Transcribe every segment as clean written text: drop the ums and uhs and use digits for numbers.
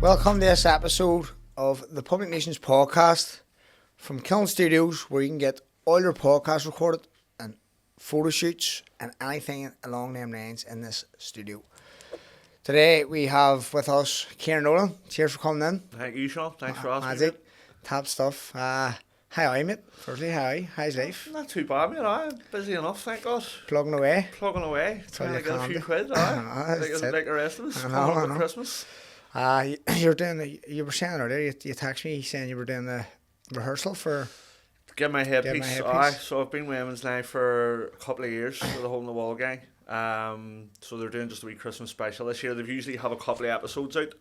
Welcome to this episode of the Public Nuisance Podcast from Killen Studios, where you can get all your podcasts recorded and photo shoots and anything along them lines in this studio. Today we have with us Ciaran Nolan. Cheers for coming in. Thank you, Sean. Thanks for asking. Magic. Top stuff. How are you, mate? Firstly, how's life? Not too bad, mate. I'm busy enough, thank God. Plugging away. Trying to get a few quid, like the rest of us. Coming up for Christmas. You were saying earlier, you texted me saying you were doing the rehearsal for... Get my headpiece. So I've been with Emmons now for a couple of years with the Hole in the Wall gang. So they're doing just a wee Christmas special this year. They usually have a couple of episodes out,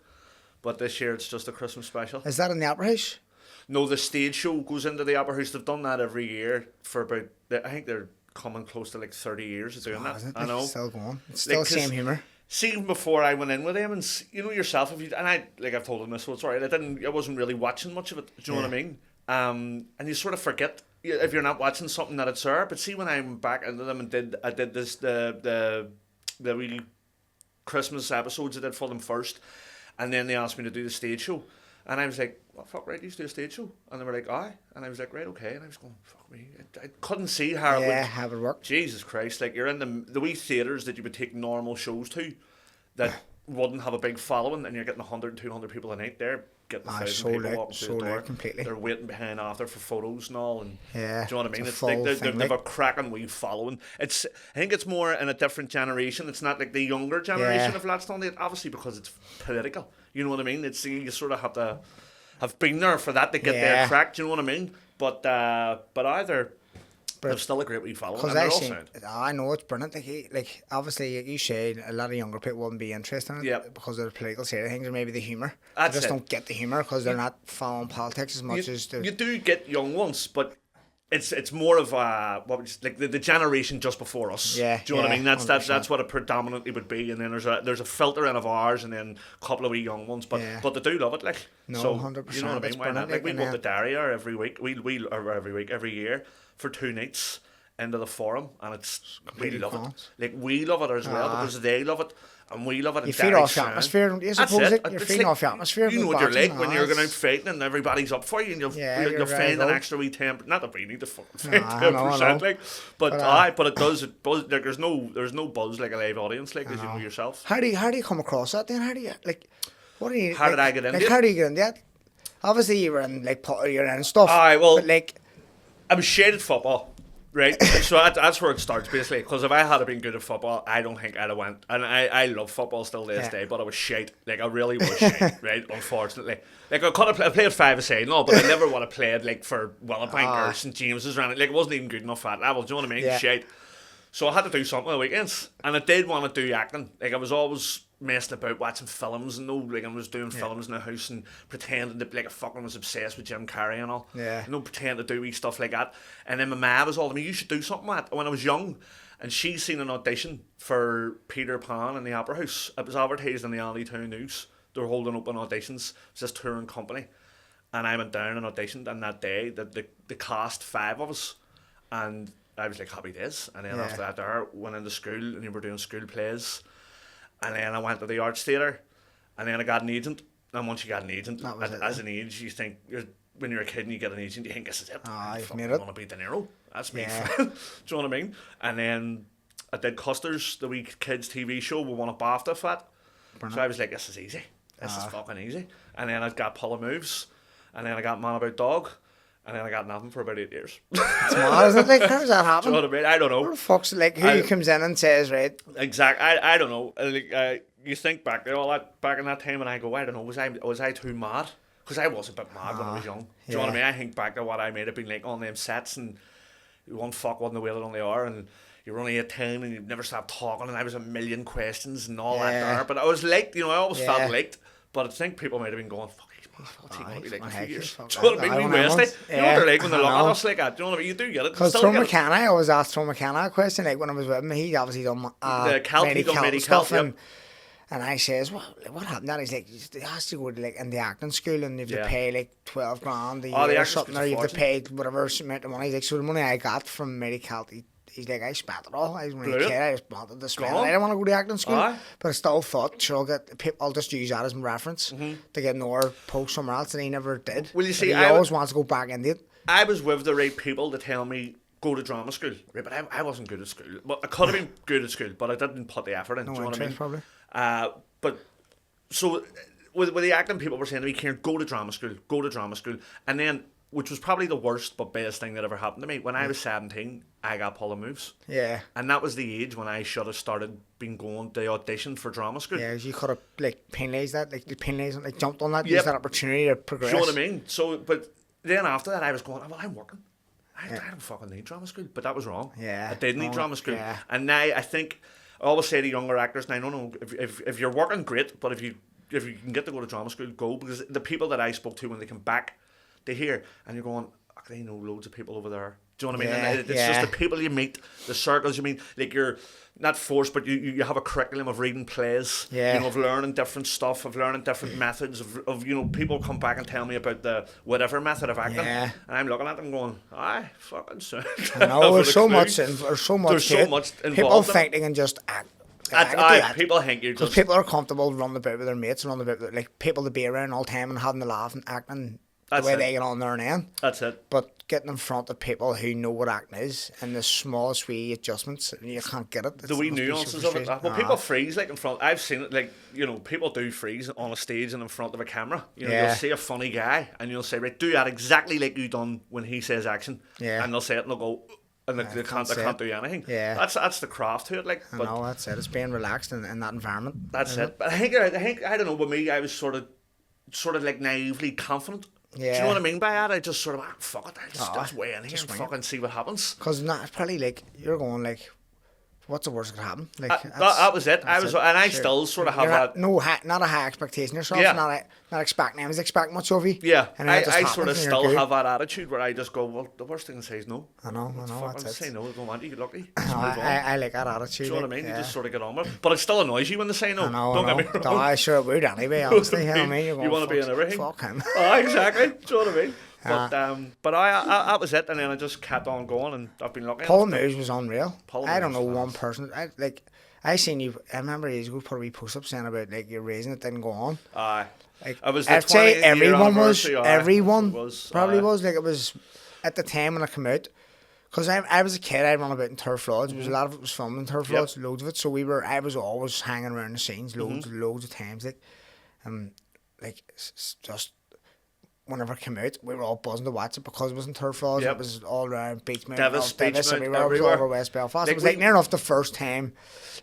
but this year it's just a Christmas special. Is that in the Opera House? No, the stage show goes into the Opera House. They've done that every year for about, I think they're coming close to like 30 years of doing that. Isn't it? I know. It's still going. It's still the same humour. See, even before I went in with them, and you know yourself, I've told them this, so it's alright. I wasn't really watching much of it. Do you know what I mean? And you sort of forget if you're not watching something that it's there. But see, when I went back into them and I did this the really Christmas episodes I did for them first, and then they asked me to do the stage show, and I was like, well, fuck right, you do a stage show, and they were like, aye, and I was like, right, okay, and I was going, fuck me, I couldn't see how it worked. Jesus Christ, like you're in the wee theatres that you would take normal shows to, that wouldn't have a big following, and you're getting 100, 200 people a night there, getting 1,000 people walking through the door. Completely. They're waiting behind after for photos and all, and do you know what I mean? It's like they've a cracking wee following. I think it's more in a different generation. It's not like the younger generation of lads done it, obviously, because it's political. You know what I mean? It's you sort of have to have been there for that to get their crack. Do you know what I mean? But they're still a great wee following. And I know it's brilliant. Like obviously, you said a lot of younger people wouldn't be interested in it because of the political side of things, or maybe the humour. They just don't get the humour because they're not following politics as much as you do get young ones, but it's more of the generation just before us. Yeah, do you know what I mean? That's what it predominantly would be, and then there's a filter in of ours, and then a couple of wee young ones, but they do love it. Like no, so, 100%. You know what I mean? Why not? Like we go to Derriere every week. Every year for 2 nights into the forum, and we love it. Like we love it as well because they love it. And we love it. You feed off the atmosphere, don't you? Suppose you're feeding off the atmosphere. You know what you're like when you're going out fighting and everybody's up for you, and you'll find an extra wee 10%. Not that we need to fucking find 10%, like, but it does. Like there's no buzz like a live audience, like as you know yourself. How do you come across that then? How do you like? What do you? How did I get into it? How do you get into that? Obviously, you were in you're in stuff. Well, but I was shaded football. Right, so that's where it starts basically. Because if I had been good at football, I don't think I'd have went. And I love football still to this day, but I was shite. Like I really was shite. Right, unfortunately. Like I could have played 5-a-side, no, but I never would have played like for Willowbank or St James's or anything. Like it wasn't even good enough at that level. Do you know what I mean? Yeah. Shite. So I had to do something on the weekends, and I did want to do acting. Like I was always messing about watching films and I was doing films in the house and pretending to be like a fucking was obsessed with Jim Carrey and all. Yeah. Pretend to do wee stuff like that. And then my ma was all to me, you should do something like that when I was young. And she seen an audition for Peter Pan in the Opera House. It was advertised in the Alley Town News. They were holding open auditions. It was this touring company. And I went down and auditioned, and that day the cast 5 of us, and I was like happy days. And then after that there went into school, and you were doing school plays. And then I went to the Arts Theatre, and then I got an agent. And once you got an agent, as an age, you think, when you're a kid and you get an agent, you think, this is it. I want to be De Niro. That's me. Do you know what I mean? And then I did Custer's, the wee kids TV show. We won a BAFTA for that. So I was like, this is easy. This is fucking easy. And then I got Pull of Moves. And then I got Man About Dog. And then I got nothing for about 8 years. It's mad, isn't it? Like, how does that happen? Do you know what I mean? I don't know. What the fuck's like? Who comes in and says, right? Exactly. I don't know. Like, you think back there, back in that time, and I go, I don't know, was I too mad? Because I was a bit mad when I was young. Do you know what I mean? I think back to what I might have been like on them sets, and one fuck wasn't the way that only are, and you were only 18 and you'd never stop talking, and I was a million questions and all that there. But I was liked, I always felt liked. But I think people might have been going, fuck, he's mad. He's like a few years. Do you know what I mean? Westies. You know what they're like when they're looking at us like that. Do you know what I mean? You do get it. Because Tom McKenna, I always asked Tom McKenna a question, like when I was with him, he obviously done the stuff. And I says, well, what happened? And he's like, he has to go to in the acting school, and you have to pay like 12 grand a year or something, or you have to pay whatever amount of money. He's like, so the money I got from Mary Calty he's like, I spat it all. I was when a Brilliant. kid, I just wanted to spit it. Gone. I didn't want to go to acting school, Aye. but I still thought, sure, I'll just use that as my reference to get another post somewhere else, and he never did. Well, you see, But he always wants to go back into it. I was with the right people to tell me go to drama school, right? But I wasn't good at school. Well, I could have been good at school, but I didn't put the effort in. No do you know what I mean? interest, probably. But so with the acting people were saying to me, Ciaran, go to drama school, and then, which was probably the worst but best thing that ever happened to me. When I was 17, I got pull of moves. Yeah. And that was the age when I should have started being going to audition for drama school. Yeah, you could have like penalised that, like jumped on that, Yep. used that opportunity to progress. Do you know what I mean? So, but then after that, I was going, well, I'm working. I don't fucking need drama school. But that was wrong. Yeah. I did need drama school. Yeah. And now I think, I always say to younger actors, now, no, if you're working, great, but if you can get to go to drama school, go. Because the people that I spoke to when they come back, they hear, and you're going, oh, they know loads of people over there. Do you know what I mean? Yeah, And it's just the people you meet, the circles you meet. Like, you're not forced, but you have a curriculum of reading plays, Yeah. you know, of learning different stuff, of learning different methods, of you know, people come back and tell me about the whatever method of acting, Yeah. and I'm looking at them going, aye, fucking soon. I know, there's so much There's to it. much People involved in it. think they can just act. I could do Aye, that. people think you're Because just... people are comfortable running about with their mates, running about with, like people to be around all the time and having to laugh and acting That's the way it. they get on there and then. That's it. But getting in front of people who know what acting is and the smallest wee adjustments, you can't get it. The wee nuances of it. Well, people freeze like in front. I've seen it, like, you know, people do freeze on a stage and in front of a camera. You know, Yeah. you'll see a funny guy and you'll say, right, do that exactly like you done when he says action. Yeah. And they'll say it and they'll go, and they can't say do it. anything. Yeah. That's the craft to it, like. I But know, that's it. It's being relaxed in that environment. that's isn't it. But I think I don't know. With me, I was sort of like naively confident. Do you Yeah. know what I mean by that? I just sort of, fuck it, I'll Aye, just weigh in here just and wing it. fucking see what happens. Because it's probably like, you're going like, what's the worst that could happen? Like, That was it. that's I Sure. still sort of have You're that. not a high expectation yourself. Yeah. Not expecting them to expect much of you. Yeah, And then it just I happens sort of and you're still good. have that attitude where I just go, well, the worst thing to say is no. I know, Fucking that's say it. no, don't want you, get lucky. No, Just move on. I like that attitude. Do you know what I like, mean? yeah. You just sort of get on with it. But it still annoys you when they say no. I know, Don't I get me know. wrong. I sure it would anyway, honestly. You know what I mean? You're You going, want to be in "Fuck- everything. Fuck him. Exactly. Do you know what I mean? But that was it, and then I just kept on going, and I've been lucky. Paul Moose was unreal. Paul I don't Moose know was one person. I seen you. I remember years ago put a wee post up saying about like your raising it didn't go on. Aye. Like, I was the I'd say 20th everyone was. year anniversary, aye. Everyone It was, probably aye. was. Like it was at the time when I came out. Because I was a kid, I'd run about in turf lodge. A lot of it was filmed in turf lodge, loads of it. So I was always hanging around the scenes, loads of times. Just whenever it came out, we were all buzzing to watch it because it was in turf lodge. Yep. It was all around Beachmount, Divis, Beachmount, everywhere. It was all everywhere. over West Belfast. Like It was like we- near enough the first time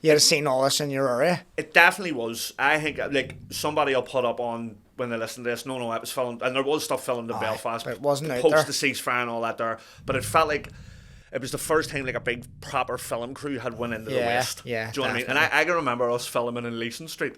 you had seen all this in your area. It definitely was. I think like somebody will put up on when they listen to this. No, it was filmed, and there was stuff filmed in Aye, Belfast. but it wasn't out post there. the ceasefire and all that there. But it felt like it was the first time like a big proper film crew had went into the Yeah, West. yeah, Do you know what I mean? And I can remember us filming in Leeson Street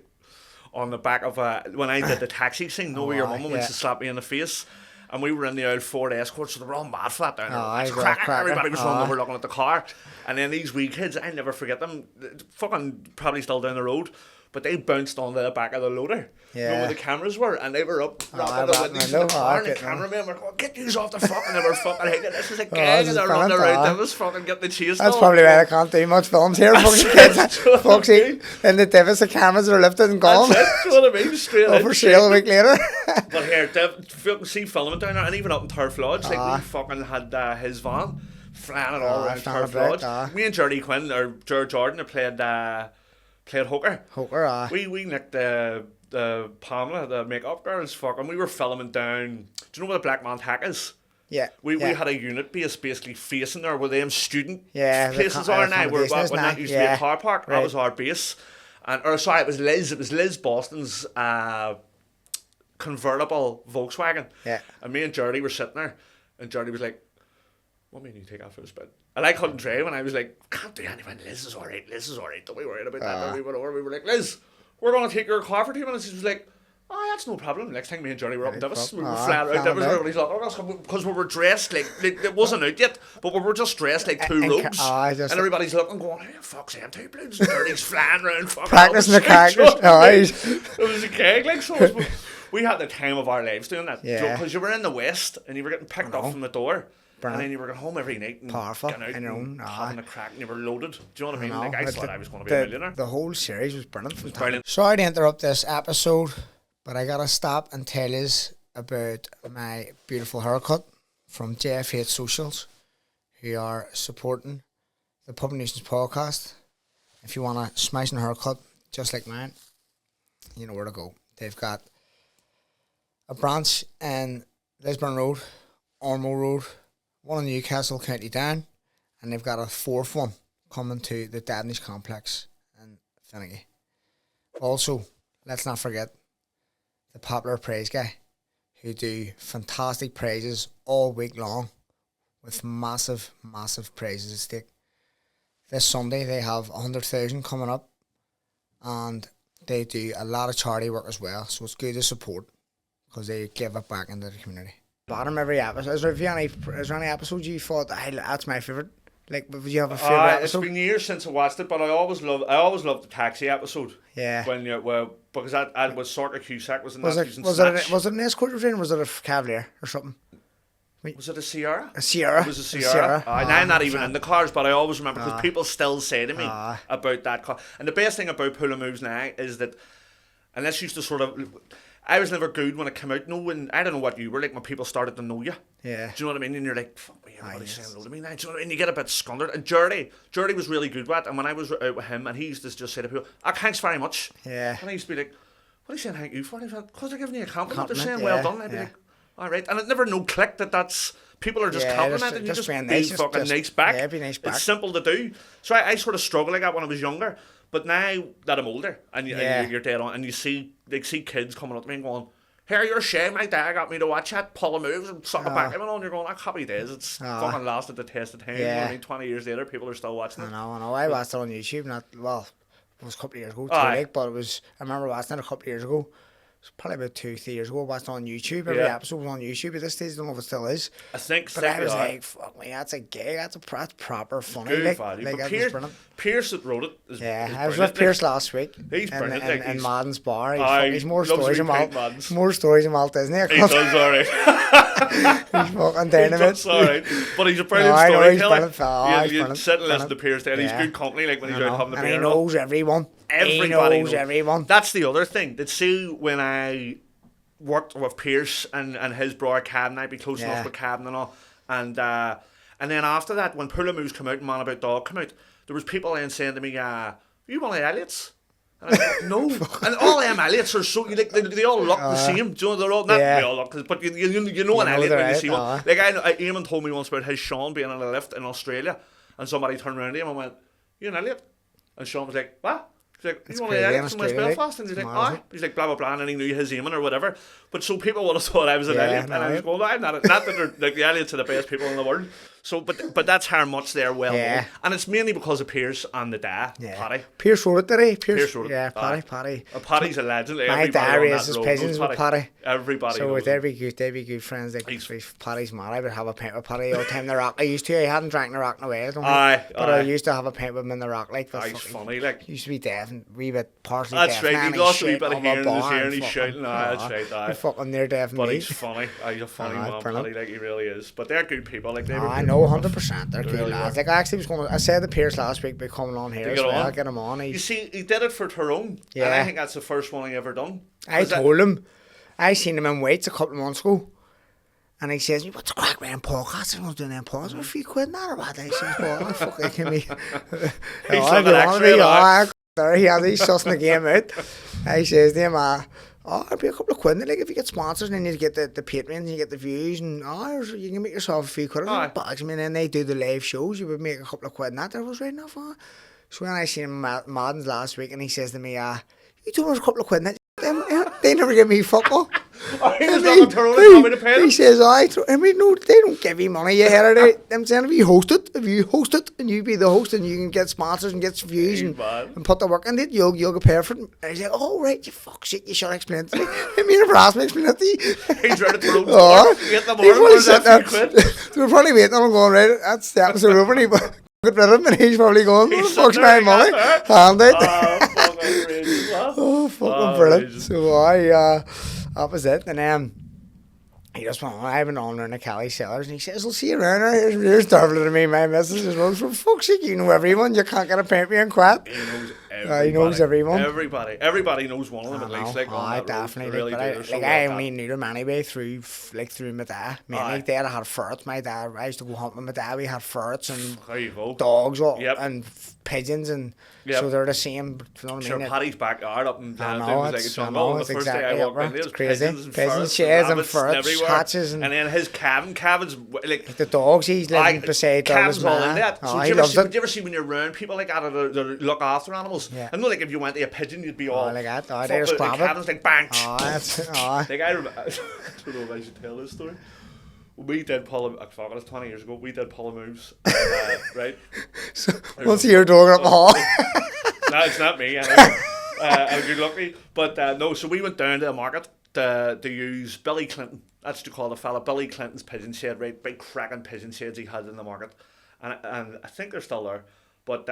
on the back of when I did the taxi scene. Where your aye, mum went yeah. to slap me in the face. And we were in the old Ford Escort, so they were all mad flat down there. Aye, It's they were cracking. cracking. Everybody was running Aye. over looking at the car. And then these wee kids, I never forget them, fucking probably still down the road, but they bounced onto the back of the loader. You know Yeah. where the cameras were, and they were up rapping rapping the windows window. of the car, and the Getting on. cameramen were going, get these off the fucking, they were fucking hating this is a this gang, is and they're running brilliant, around, aye. they was fucking getting the chase. That's dog. probably why I can't do much films here. Fucking kids, folks, in the Divis, the cameras are lifted and gone. That's it, do you know what I mean? Straight Over in. sale a week later. But here, fucking see filming down there, and even up in Turf Lodge, like we fucking had his van flying it all around flying Turf about, Lodge. Me and Jerry Quinn, or Jared Jordan, had played hooker. Hooker, We nicked the Pamela, the makeup girls, fucking. We were filming down. Do you know where the Black Man Hack is? Yeah. We yeah. had a unit base basically facing there where them student Yeah, the places co- are now. Where accommodation is when now, that used to be yeah. a car park, that Right. was our base. And or sorry, it was Liz Boston's convertible Volkswagen. Yeah. And me and Jerry were sitting there, and Jerry was like, "What made you take that for a spin?" And I couldn't drive, and I was like, "Can't do anything. Liz is all right. Don't be worried about that." And we went over. We were like, "Liz, we're going to take your car for 2 minutes." She was like, "Oh, that's no problem." Next time me and Johnny were up in Divis, we were flat out Divis, everybody's like, "Oh, because we were dressed like it wasn't out yet, but we were just dressed like two And rogues." just- And everybody's looking, going, "Who the fuck's them two bloods?" And Dirty's flying around fucking Practicing the characters. characters. It was a keg, like, so we had the time of our lives doing that. Yeah. Because you were in the West, and you were getting picked up from the door. Brilliant. And then you were going home every night and Powerful, getting out on your own, and aye. having a crack and you were loaded. Do you know what I mean? know, Like, I but thought I was going to be a millionaire. The whole series was brilliant. From brilliant. Sorry to interrupt this episode, but I gotta stop and tell you about my beautiful haircut from JFH Socials, who are supporting the Public Nuisance Podcast. If you want a smashing haircut just like mine, you know where to go. They've got a branch in Lisburn Road, Ormo Road, one in Newcastle, County Down, and they've got a fourth one coming to the Dadnish Complex in Finnegy. Also, let's not forget the popular praise guy, who do fantastic praises all week long with massive, massive praises at stake. This Sunday they have 100,000 coming up, and they do a lot of charity work as well, so it's good to support because they give it back into the community. Bottom every episode. Is there any episodes you thought that's my favourite? Like, would you have a favourite episode? It's been years since I watched it, but I always loved the taxi episode. Yeah. Because that was Sorter Cusack was in Was that. it an escort train or was it a Cavalier or something? Was it a Sierra? A Sierra. It was a Sierra. I'm not even in the cars, but I always remember because people still say to me about that car. And the best thing about Pull Moves now is that, and this used to sort of, I was never good when it came out. No, when I don't know what you were like when people started to know you. Yeah. Do you know what I mean? And you're like, fuck me, everybody's saying hello to me now. Do you know what I mean? You get a bit scundered. And Jordy was really good with it. And when I was out with him, and he used to just say to people, thanks very much. Yeah. And I used to be like, what are you saying thank you for? And he said, because they're giving you a compliment. They're saying, yeah, well done. I'd be like, all right. And it never clicked that's, people are just complimenting you. Just be nice back. Yeah, be nice back. It's simple to do. So I sort of struggled like that when I was younger. But now that I'm older, and you're dead on, and you see kids coming up to me and going, here, you're ashamed, my dad got me to watch that Pull Moves and suck it back. And you're going, happy days. It's fucking lasted the test of time. You know what I mean? 20 years later, people are still watching it. I know. I watched it on YouTube. It was a couple of years ago, but I remember watching it a couple of years ago. It's probably about 2-3 years ago. I watched it on YouTube. Every episode was on YouTube. At this stage, I don't know if it still is. I think but I was like, fuck me, that's a gig. That's proper funny. Good value. But Pierce that wrote it is I was with Pierce last week. He's brilliant. In Madden's bar. He's more stories than Walt Disney. He does, alright. He's fucking dynamite. Sorry, but he's a brilliant storyteller. You sit and listen to Pierce and he's good company like when he's out having the beer. And he knows everyone. Everybody knows everyone. That's the other thing. That see when I worked with Pierce and his brother Cavan, I'd be close enough with Cavan and all. And then after that, when Pull Moves come out and Man About Dog come out, there was people then saying to me, are you one of the Elliots? And I go, no. And all them Elliots are so, like, they all look the same. Do you know, they're all, not they all look, but you know an Elliot when you see one. Like, Eamon told me once about his Sean being on a lift in Australia, and somebody turned around to him and went, you an Elliot? And Sean was like, what? He's like, you want to Elliot from West Belfast? And he's like, he's like, blah, blah, blah, and he knew his Eamon or whatever. But so people would have thought I was an Elliot, and I was going, no, I'm not. Not that they're, like, the Elliots are the best people in the world. So, but that's how much they're well known. And it's mainly because of Pierce and the dad, Paddy. Pierce wrote it, did he? Pierce wrote it. Yeah, Paddy. Paddy's a legend. My dad raises pigeons with Paddy. Everybody so knows they'd be good friends. Like, Paddy's mad. I would have a pint with Paddy all the time in the Rock. I used to. I hadn't drank in the Rock in a while, but I used to have a pint with him in the Rock. Like, he's funny. Like, he used to be deaf and wee bit partially deaf. That's right. He lost a wee bit of hearing in his ear and he's shouting. That's right. He's fucking near deaf. But he's funny. He's a funny man, Paddy. Like, he really is. But they're good people. Like, I know 100%. They're good lads. Like, I actually was going to, I said to Pierce last week by coming on here as well. I'll get him on. You see, he did it for Tyrone. Yeah. And I think that's the first one he ever done. I told him, I seen him in Waits a couple of months ago. And he says, what's the crack, man? Podcast? I'm doing them podcasts. A few quid now or what? I says, well, fuck, I can be. He's looking extra. He's sussing the game out. I says to him, it'll be a couple of quid. Like, if you get sponsors and then you get the patrons and you get the views and you can make yourself a few quid. Bags. I mean, then they do the live shows. You would make a couple of quid and that. That was right enough. So when I seen him at Madden's last week and he says to me, you told us a couple of quid and that. They never give me fuck all. He was looking Tyrone and coming to pay them. He says, no, they don't give you money. You hear it? I'm saying, if you host it and you be the host and you can get sponsors and get views and put the work in it, you'll get paid for it. And he's like, oh, right, you fuck shit, you should explain it to me. I mean, never asked me to explain it to you. He's ready to Tyrone's door. Get the more, they were probably waiting on him going, right, that's the episode over and he get rid of him and he's probably going, what the fuck's my money? Hand it. Oh, fucking brilliant. So that was it. And he just went on. I've been on around the Cali Cellars, and he says, "I'll see you around there." Here's Dervla to me, my missus as well. For fuck's sake, you know everyone. You can't get a paint me and quit. He knows everyone. He knows everyone. Everybody knows one of them at least. Like, I definitely. Really I only knew them anyway through my dad. Mainly, dad had ferrets. My dad, I used to go hunt with my dad. We had ferrets and dogs and pigeons, and so they're the same. You know what I mean? Paddy's backyard up in there was like a jungle. The first day I walked in, there was pigeons, sheds and ferrets, hatches, and then his cabin's like the dogs. He's living beside cabins all in that. So he loves it. Did you ever see when you're around people like that that look after animals? Yeah. I know, like if you went to a pigeon, you'd be all like that. There's grab it. Cabins like bang. Like I don't know if I should tell this story. We did it was 20 years ago. We did pull moves, right? So once your dog up the hall. No, it's not me. I'm good lucky, but no. So we went down to the market to use Billy Clinton. That's to call the fella Billy Clinton's pigeon shed, right? Big cracking pigeon sheds he had in the market, and I think they're still there. But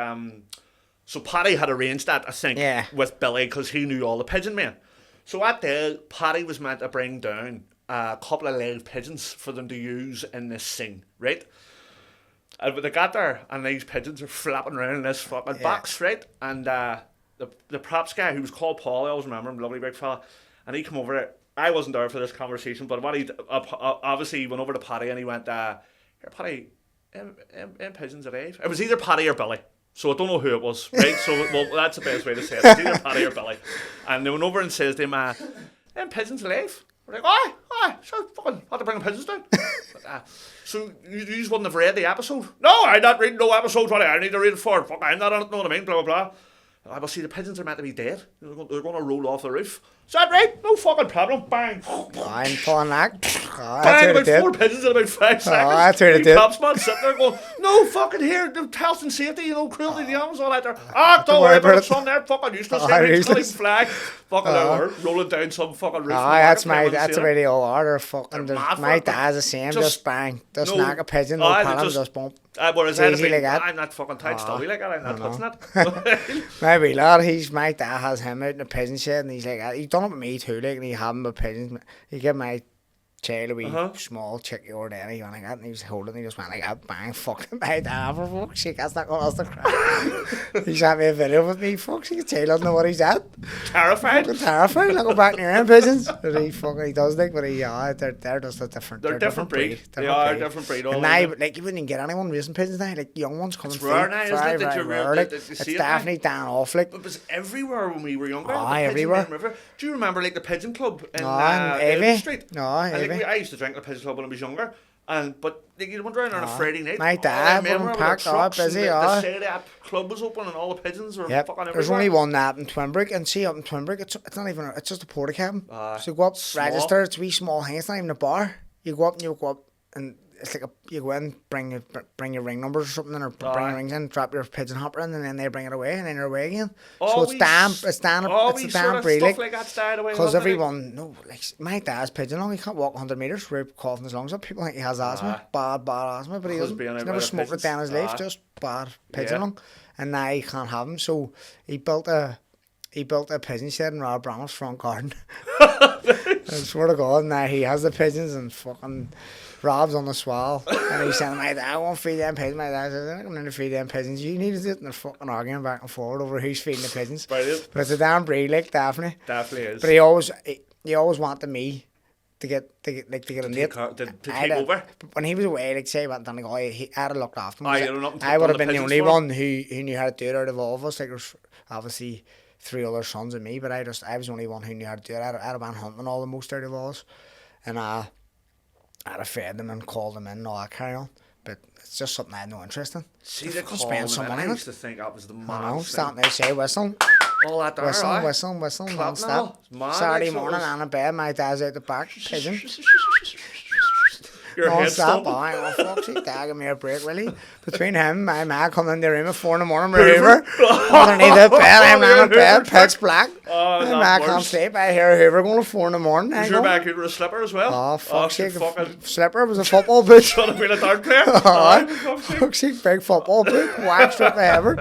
so Paddy had arranged that, I think, with Billy because he knew all the pigeon men. So that day, Paddy was meant to bring down a couple of live pigeons for them to use in this scene, right? And they got there, and these pigeons are flapping around in this fucking box, right? And the props guy, who was called Paul, I always remember him, lovely big fella, and he come over there. I wasn't there for this conversation, but what he obviously he went over to Paddy and he went, "Here, Paddy, pigeons alive?" It was either Paddy or Billy. So I don't know who it was, right? So well, that's the best way to say it. It's either Paddy or Billy. And they went over and says to him, "Pigeons alive?" We're like, aye, so fucking had to bring the pigeons down. So you just wouldn't have read the episode? No, I'm not reading no episode, what I need to read it for. Fuck, I'm not on it, know what I mean, blah, blah, blah. I will see the pigeons are meant to be dead. They're going to roll off the roof. Is that right? No fucking problem. Bang. I'm pulling that. Bang, about 4 pigeons in about 5 seconds. That's what it did. Cops man sitting there going, no fucking here, the health and safety, cruelty to the animals, all that there. Don't worry about it, son, they're fucking useless. Flag. Fucking rolling down some fucking roof. That's the way they all are. They're fucking, my dad's the same, just bang. Just knock a pigeon, no paddle, just bump. Whereas I'm not fucking tight stubby like that, I'm not touching that. Maybe lad, my dad has him out in the pigeon shed and he's like, he's done it with me too, like, and he had him with pigeons. He gave my child a wee small chickie or daddy and that, and he was holding, he just went like that, bang, fucking my dad, for fuck's sake, that's not going to cry. He sent me a video with me, fuck's sake, child doesn't know what he's at. Terrified. Fucking terrified, like go back near him, pigeons. He does think, but they're just a different, they're different breed. They are a different breed. And now, like, you wouldn't even get anyone raising pigeons now, like young ones coming through. It's rare now, isn't it? Very rare, like, it's definitely down off, like. But it was everywhere when we were younger. Everywhere. Do you remember, like, the Pigeon Club in Avey Street? No, Avey. I used to drink the Pigeon Club when I was younger, but like, you went around on a Friday night. My dad was packed up, busy. The Saturday club was open and all the pigeons were fucking everywhere. There's only one nap in Twinbrook, and see up in Twinbrook, it's not even, it's just a porta cabin. So you go up, register, it's a wee small thing, it's not even a bar. You go up and it's like you go in, bring your ring numbers or something, or bring your rings in, drop your pigeon hopper in, and then they bring it away, and then you're away again. So it's a damn breed, like because everyone, like my dad's pigeon lung, he can't walk 100 metres without coughing his lungs up. People think he has asthma, bad asthma, but he doesn't. He's never smoked it down his life, just bad pigeon lung, and now he can't have him. So he built a pigeon shed in Rob Brown's front garden. I swear to God, now he has the pigeons and fucking Rob's on the swell, and he's saying, "My dad, I won't feed them pigeons." My dad says, "I'm not going to feed them pigeons. You need it." And they're fucking arguing back and forward over who's feeding the pigeons. Brilliant. But it's a damn breed, like, definitely. Definitely is. But he always wanted me to get a mate. To take over. But when he was away, like, say, he went down the guy, I'd have looked after him. I would have been the only one who knew how to do it out of all of us. Like, there's obviously 3 other sons and me, but I was the only one who knew how to do it. I'd have been hunting all the most out of all us. And I'd have fed them and called them in and all that carry on. But it's just something I had no interest in. See, the spend some money. I used to think that was the maddest thing. Starting to say whistle. All that there, Whistle, non-stop. Saturday morning, I'm in bed, my dad's out the back, pigeon. Your head stop. Oh, fuck's sake, Dad, give me a break, really. Between him, my ma coming in the room at 4 in the morning, Hoover. Underneath the bed, I'm lying in bed, pitch black. My ma can't sleep. I hear Hoover going at 4 in the morning. Was your back Hoover a slipper as well? Oh, fuck's sake. Slipper was a football boot. Should have been a dart player. Fuck's sake, big football boot. Waxed up the ever.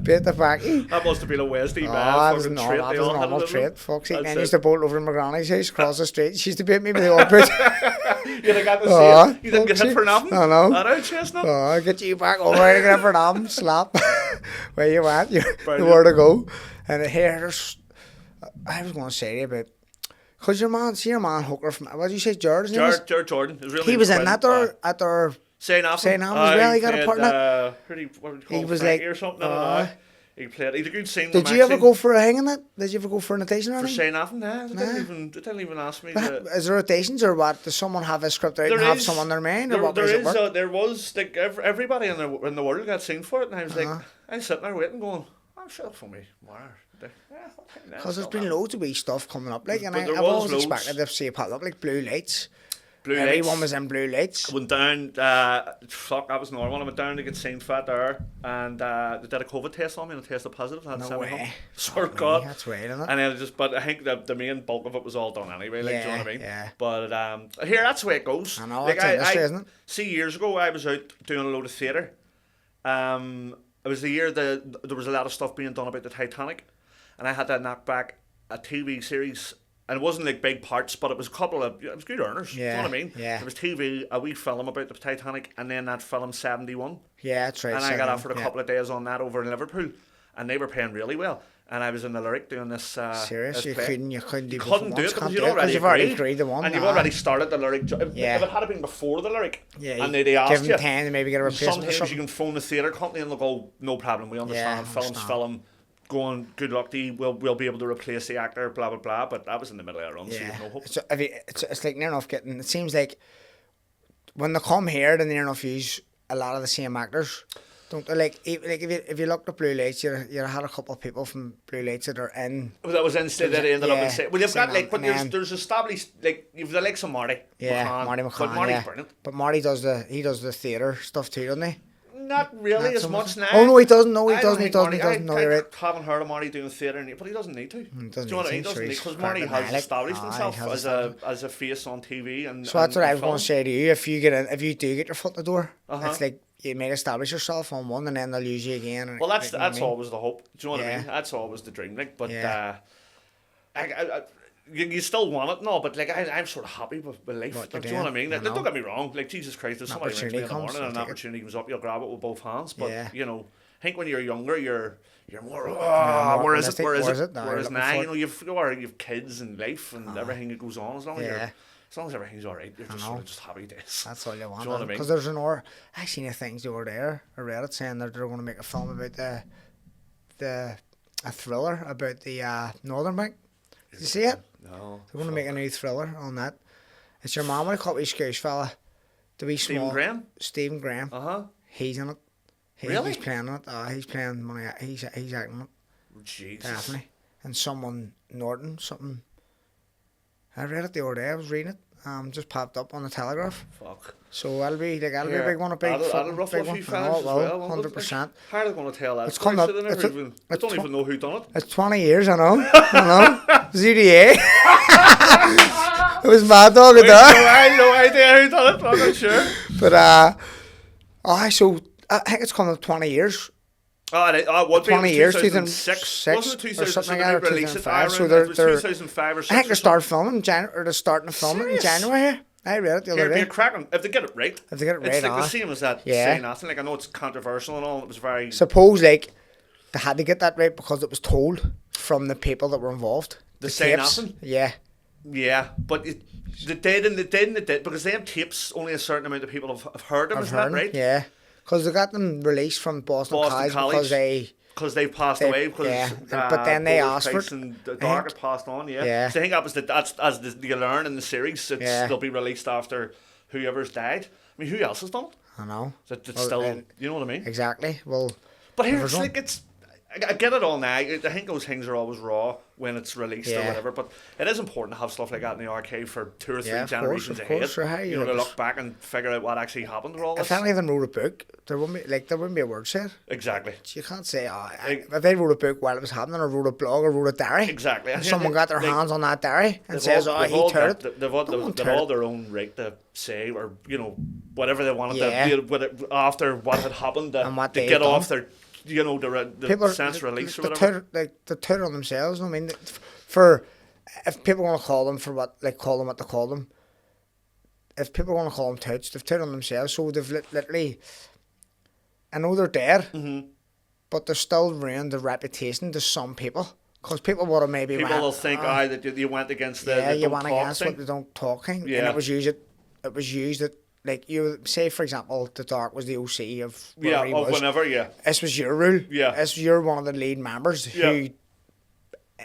Beat the backy. That must have been a Westie man. That was a normal trait. Fuck's sake. Then used to bolt over to my granny's house across the street. She used to beat me with the old boot. You'd have got to see it. You didn't get hit for nothing. I know. I know, Chestnut. Oh, get you back over and get for them, slap. Where you at? Where to go? And here, I was going to say to you about, because your man Hooker from, what did you say, Jordan? Jared Jordan. He was in that there, at their St. Anthony as well. He got a part in that. He was like, or something. He played. He's a good scene. Did you ever go for a hang in that? Did you ever go for an audition or anything? For St. Anthony, nah. They didn't even ask me. Is there auditions or what? Does someone have a script out and have someone in their mind? Or what there was like everybody in the world got seen for it, and I was like, I was sitting there waiting, going, I'm sure for me, because there's been loads of wee stuff coming up, like, and I've always expected to see it pop up, like Blue Lights. Everyone was in Blue Lights. I went down, that was another one. I went down to get seen for it there, and they did a COVID test on me, and I tested positive. No way. Swear to God. That's right, isn't it? And then but I think the main bulk of it was all done anyway, like, do you know what I mean? Yeah. But here, that's the way it goes. I know, it's industry, isn't it? See, years ago, I was out doing a load of theatre. It was the year there was a lot of stuff being done about the Titanic, and I had to knock back a TV series. And it wasn't like big parts, but it was it was good earners. Yeah, you know what I mean? Yeah. It was TV, a wee film about the Titanic, and then that film 71. Yeah, that's right. And I got offered a couple of days on that over in Liverpool, and they were paying really well. And I was in the lyric doing this. Serious? You couldn't do it because you'd already agreed the one. And you've already started the lyric. Yeah. If it had been before the lyric, and they asked give them 10 to maybe get a replacement. Sometimes you can phone the theatre company and they'll go, no problem, we understand. Film. Going, good luck to you, we'll be able to replace the actor, blah blah blah. But that was in the middle of a run, so no hope. So it's like near enough getting. It seems like when they come here, then near enough use a lot of the same actors. Don't they? Like if you looked at Blue Lights, you had a couple of people from Blue Lights that are in. Well, that was instead that ended up in. Well, you've got like, but there's established like you've the likes of Marty. Marty McComb. But Marty's brilliant. But Marty does the theatre stuff too, doesn't he? Not really as much now. Oh no, he doesn't. No, he doesn't. No, you're right. I haven't heard of Marty doing theatre, but he doesn't need to. Do you know what I mean? He doesn't need, because Marty has established himself as a face on TV. And so that's what I was going to say to you. If you do get your foot in the door, it's like you may establish yourself on one, and then they'll use you again. And well, that's always the hope. Do you know what I mean? That's always the dream. Like, but you still want it, no, but like I'm sort of happy with life. Like, do you know what I mean? Like, don't get me wrong. Like, Jesus Christ, if somebody rings me in the morning and an opportunity comes up, you'll grab it with both hands. But you know, I think when you're younger, you're more. Where is it? Whereas now, you know, you've kids and life and everything that goes on. As long as everything's alright, you're just sort of just happy days. That's all you want. Do you know what I mean? Because there's I seen things over there. I read it saying that they're going to make a film about a thriller about the Northern Bank. Did you see it? No. They're going to make a new thriller on that. It's your mum, what do you call it, Scoush fella? The wee small. Stephen Graham. He's in it. Really? He's playing in it. He's playing money. He's acting in it. Jesus. Definitely. And someone Norton, something. I read it the other day. I was reading it. Just popped up on the Telegraph. Fuck. So that'll be a big one, That'll ruffle a few fans as well. 100%. How are they going to tell that? It's coming up. I don't even know who done it. It's 20 years, I know. ZDA. It was Mad Dog at that. I have no idea who done it. I'm not sure. But so I think it's coming up 20 years. What 20 years, 2006, wasn't it? 2006 or something like that, or 2005. So it was 2005 or 6. I think they're starting filming they're starting to film it in January. I read it the other day. It'd be a cracking if they get it right. It's like the same as that saying nothing. Like, I know it's controversial and all. It was very. Suppose like they had to get that right because it was told from the people that were involved. The say nothing. Yeah. Yeah, but they did because they have tapes. Only a certain amount of people have heard them. Is that right? Yeah, because they got them released from Boston College because they passed away. But then they asked for it. And the Dark had passed on. Yeah. So I think that was that's as you learn in the series. They'll be released after whoever's died. I mean, who else has done it? I know. Still, you know what I mean? Exactly. Well, but here it's like I get it all now. I think those things are always raw when it's released or whatever, but it is important to have stuff like that in the archive for 2 or 3 generations ahead. You know, to look back and figure out what actually happened to all this. If any of them wrote a book, there wouldn't be a word said. Exactly. You can't say, if they wrote a book while it was happening, or wrote a blog, or wrote a diary. Exactly. And someone got their hands on that diary and says, he turned it. They've all their own right to say, or, you know, whatever they wanted to, after what had happened, to get off their, you know, the sense release or whatever. The tutor on themselves. I mean, if people want to call them for what they call them, if people want to call them touts, they've touted on themselves. So they've literally, I know they're dead, but they're still ruined the reputation to some people. Because people would have maybe people will think that you went against the you went against thing. what they don't talk thing. Yeah. And it was used that, like, you say, for example, the Dark was the OC of whatever he was. Whenever, This was your rule. Yeah. This was, you're one of the lead members who,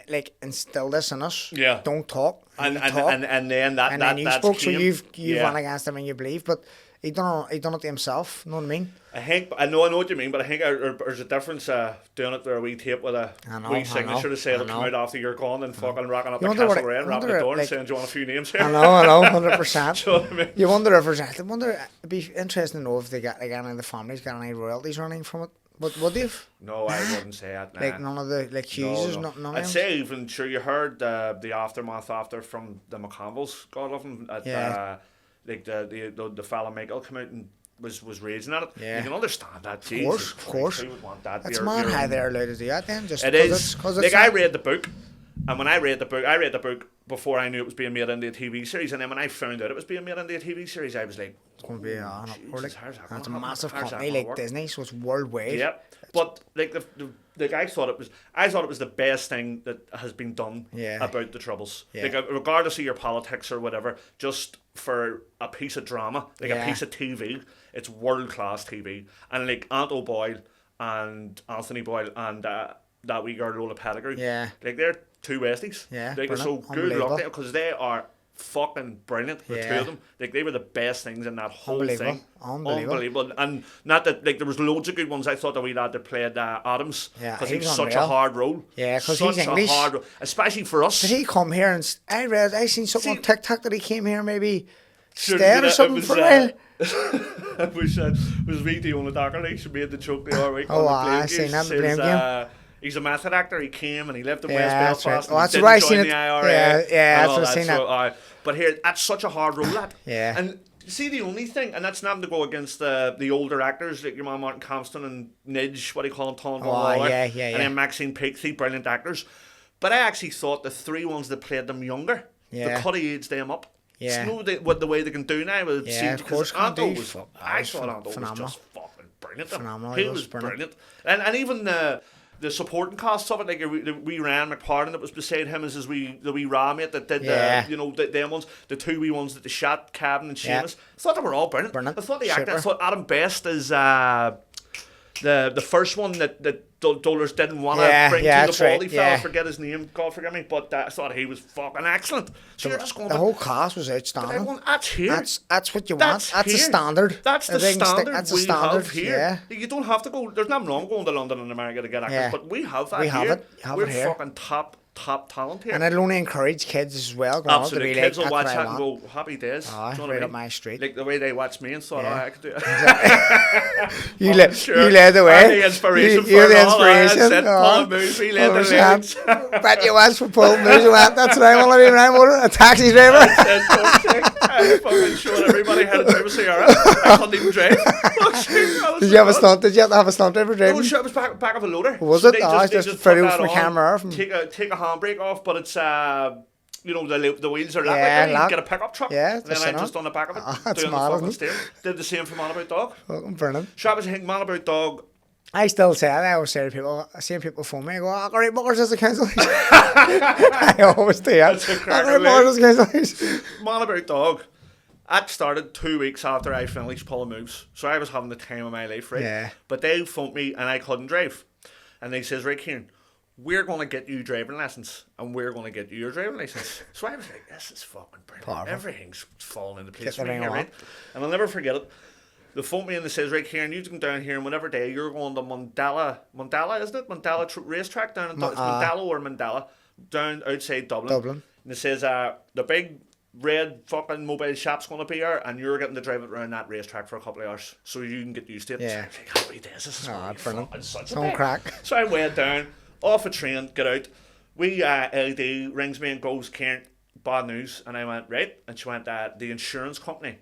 like, instilled this in us. Yeah. Don't talk. And then then you that's spoke, so came. you've went against him and you believe, but he done it to himself. Know what I mean? I know what you mean, but I think there's a difference doing it through a wee tape with a wee signature to say it'll come out after you're gone and fucking rocking up the Castle Red, rapping the door and saying, do you want a few names here? I know, 100%. Do you know what I mean? You wonder if it'd be interesting to know if they got, like, any of the families got any royalties or anything from it. But would they have? No, I wouldn't say that. Nah. Like, none of the, like, Hughes, No. none of I'd them? say even, sure, you heard the aftermath after from the McCombles, God love him, like the fella Michael came out and was raging at it. Yeah. You can understand that. Of course. Who would want that? It's mad how they're allowed to do that then. Just it is. Like, I read the book, and when I read the book before I knew it was being made into a TV series, and then when I found out it was being made into a TV series, I was like, it's going to be it's a massive how's company that like work? Disney, so it's worldwide. Yep. But like I thought it was the best thing that has been done about the Troubles. Yeah. Like, regardless of your politics or whatever, just for a piece of drama, like a piece of TV, it's world class TV. And like Aunt O'Boyle and Anthony Boyle and that wee girl Lola Pettigrew, like they're two Westies. Yeah, like, so good luck there, because they are fucking brilliant, the two of them. Like, they were the best things in that whole thing. Unbelievable. And not that, like, there was loads of good ones. I thought the wee lad that played Adams, because he was such a hard role. Yeah, because he's English. Hard role, especially for us. Did he come here and I seen something on TikTok that he came here maybe stayed or something for a while. It was me the only doctor. She made the joke the other week. I seen that in the blame game. He's a method actor. He came and he lived in West Belfast. Right. And that's he right. didn't join the IRA. That's what I seen that. But here, that's such a hard role, lad. Yeah. And see, the only thing, and that's nothing to go against the older actors, like your man Martin Compston and Nidge, what do you call him, Tom Waller, and then Maxine Peake, three brilliant actors. But I actually thought the three ones that played them younger, the cutty aged them up. Yeah. You know what the way they can do now. Of course. I thought Anto was just fucking brilliant. Phenomenal. He was brilliant. And even the supporting cast of it, like the wee Ryan McPartlin that was beside him as the wee Ra mate that did them ones, the two wee ones that they shot, Cabin and Seamus. I thought they were all brilliant. I thought the acting, I thought Adam Best is the first one that Dollars didn't want to bring to the Baldy fella. I forget his name, God forgive me, but I thought he was fucking excellent. So the whole cast was outstanding. That's here. That's what you want. That's a standard. That's the standard we have here. Yeah. You don't have to go. There's nothing wrong going to London and America to get actors, but we have that here. We're fucking top talent here. And it'll only encourage kids as well. Absolutely, kids will watch that and go, happy days. Right up my street. Like the way they watch me and thought, I could do it. You led the way. I'm the inspiration for you're it the all. inspiration. Paul Moosey led the lyrics. Bet you was for Paul Moosey. That's what I want to be when I'm a taxi driver. I fucking showed everybody how to drive a Ciaran. I couldn't even drive. Did you have a stunt? Did you have to have a stunt driver driving? No, sure, it was back of a loader. Was it? Just through from the camera. Take a handbrake off, but it's the wheels are locked. You get a pickup truck. Yeah, and then I just on the back of it. That's doing mad, the fucking steering. Did the same for Man About Dog. Fucking brilliant. Sure, I was thinking Man About Dog. I still say that. I always say to people, I see people phone me, I go, I got right buggers as a cancellation. I always do that. I got right buggers as a cancellation. Man About Dog. That started 2 weeks after I finished pulling moves. So I was having the time of my life, right? Yeah. But they phoned me and I couldn't drive. And they says, right, Ciaran, we're going to get you driving lessons and we're going to get you your driving license. So I was like, this is fucking brilliant. Powerful. Everything's falling into place for me here, right? And I'll never forget it. They phoned me and they says, right, Ciaran, you can down here and whatever day you're going to Mandela, isn't it? Mandela racetrack down in Mandela or Mandela, down outside Dublin. And they says, the big red fucking mobile shop's going to be here and you're getting to drive it around that racetrack for a couple of hours so you can get used to it. Yeah. So like, happy days, this is fucking such a crack. So I went down, off a train, get out. LD rings me and goes, Ciaran, bad news. And I went, right. And she went, the insurance company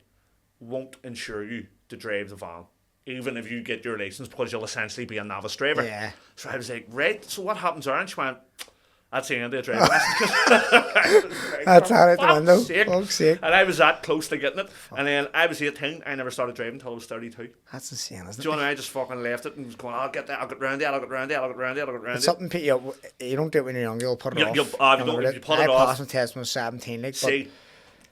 won't insure you to drive the van, even if you get your license, because you'll essentially be a novice driver. Yeah. So I was like, right, so what happens there? And she went, That's the end of the driving lessons. That's out at the Fuck's window. sake. Fuck's sake. And I was that close to getting it. And then I was 18. I never started driving until I was 32. That's insane, isn't it? Do you know what I mean? I just fucking left it and was going, I'll get that, I'll get round it, I'll get round it, I'll get round it, I'll get round it. It's something you don't do it when you're young. You'll put it off. You don't, if you put it I off. passed my test when I was 17. Like, See,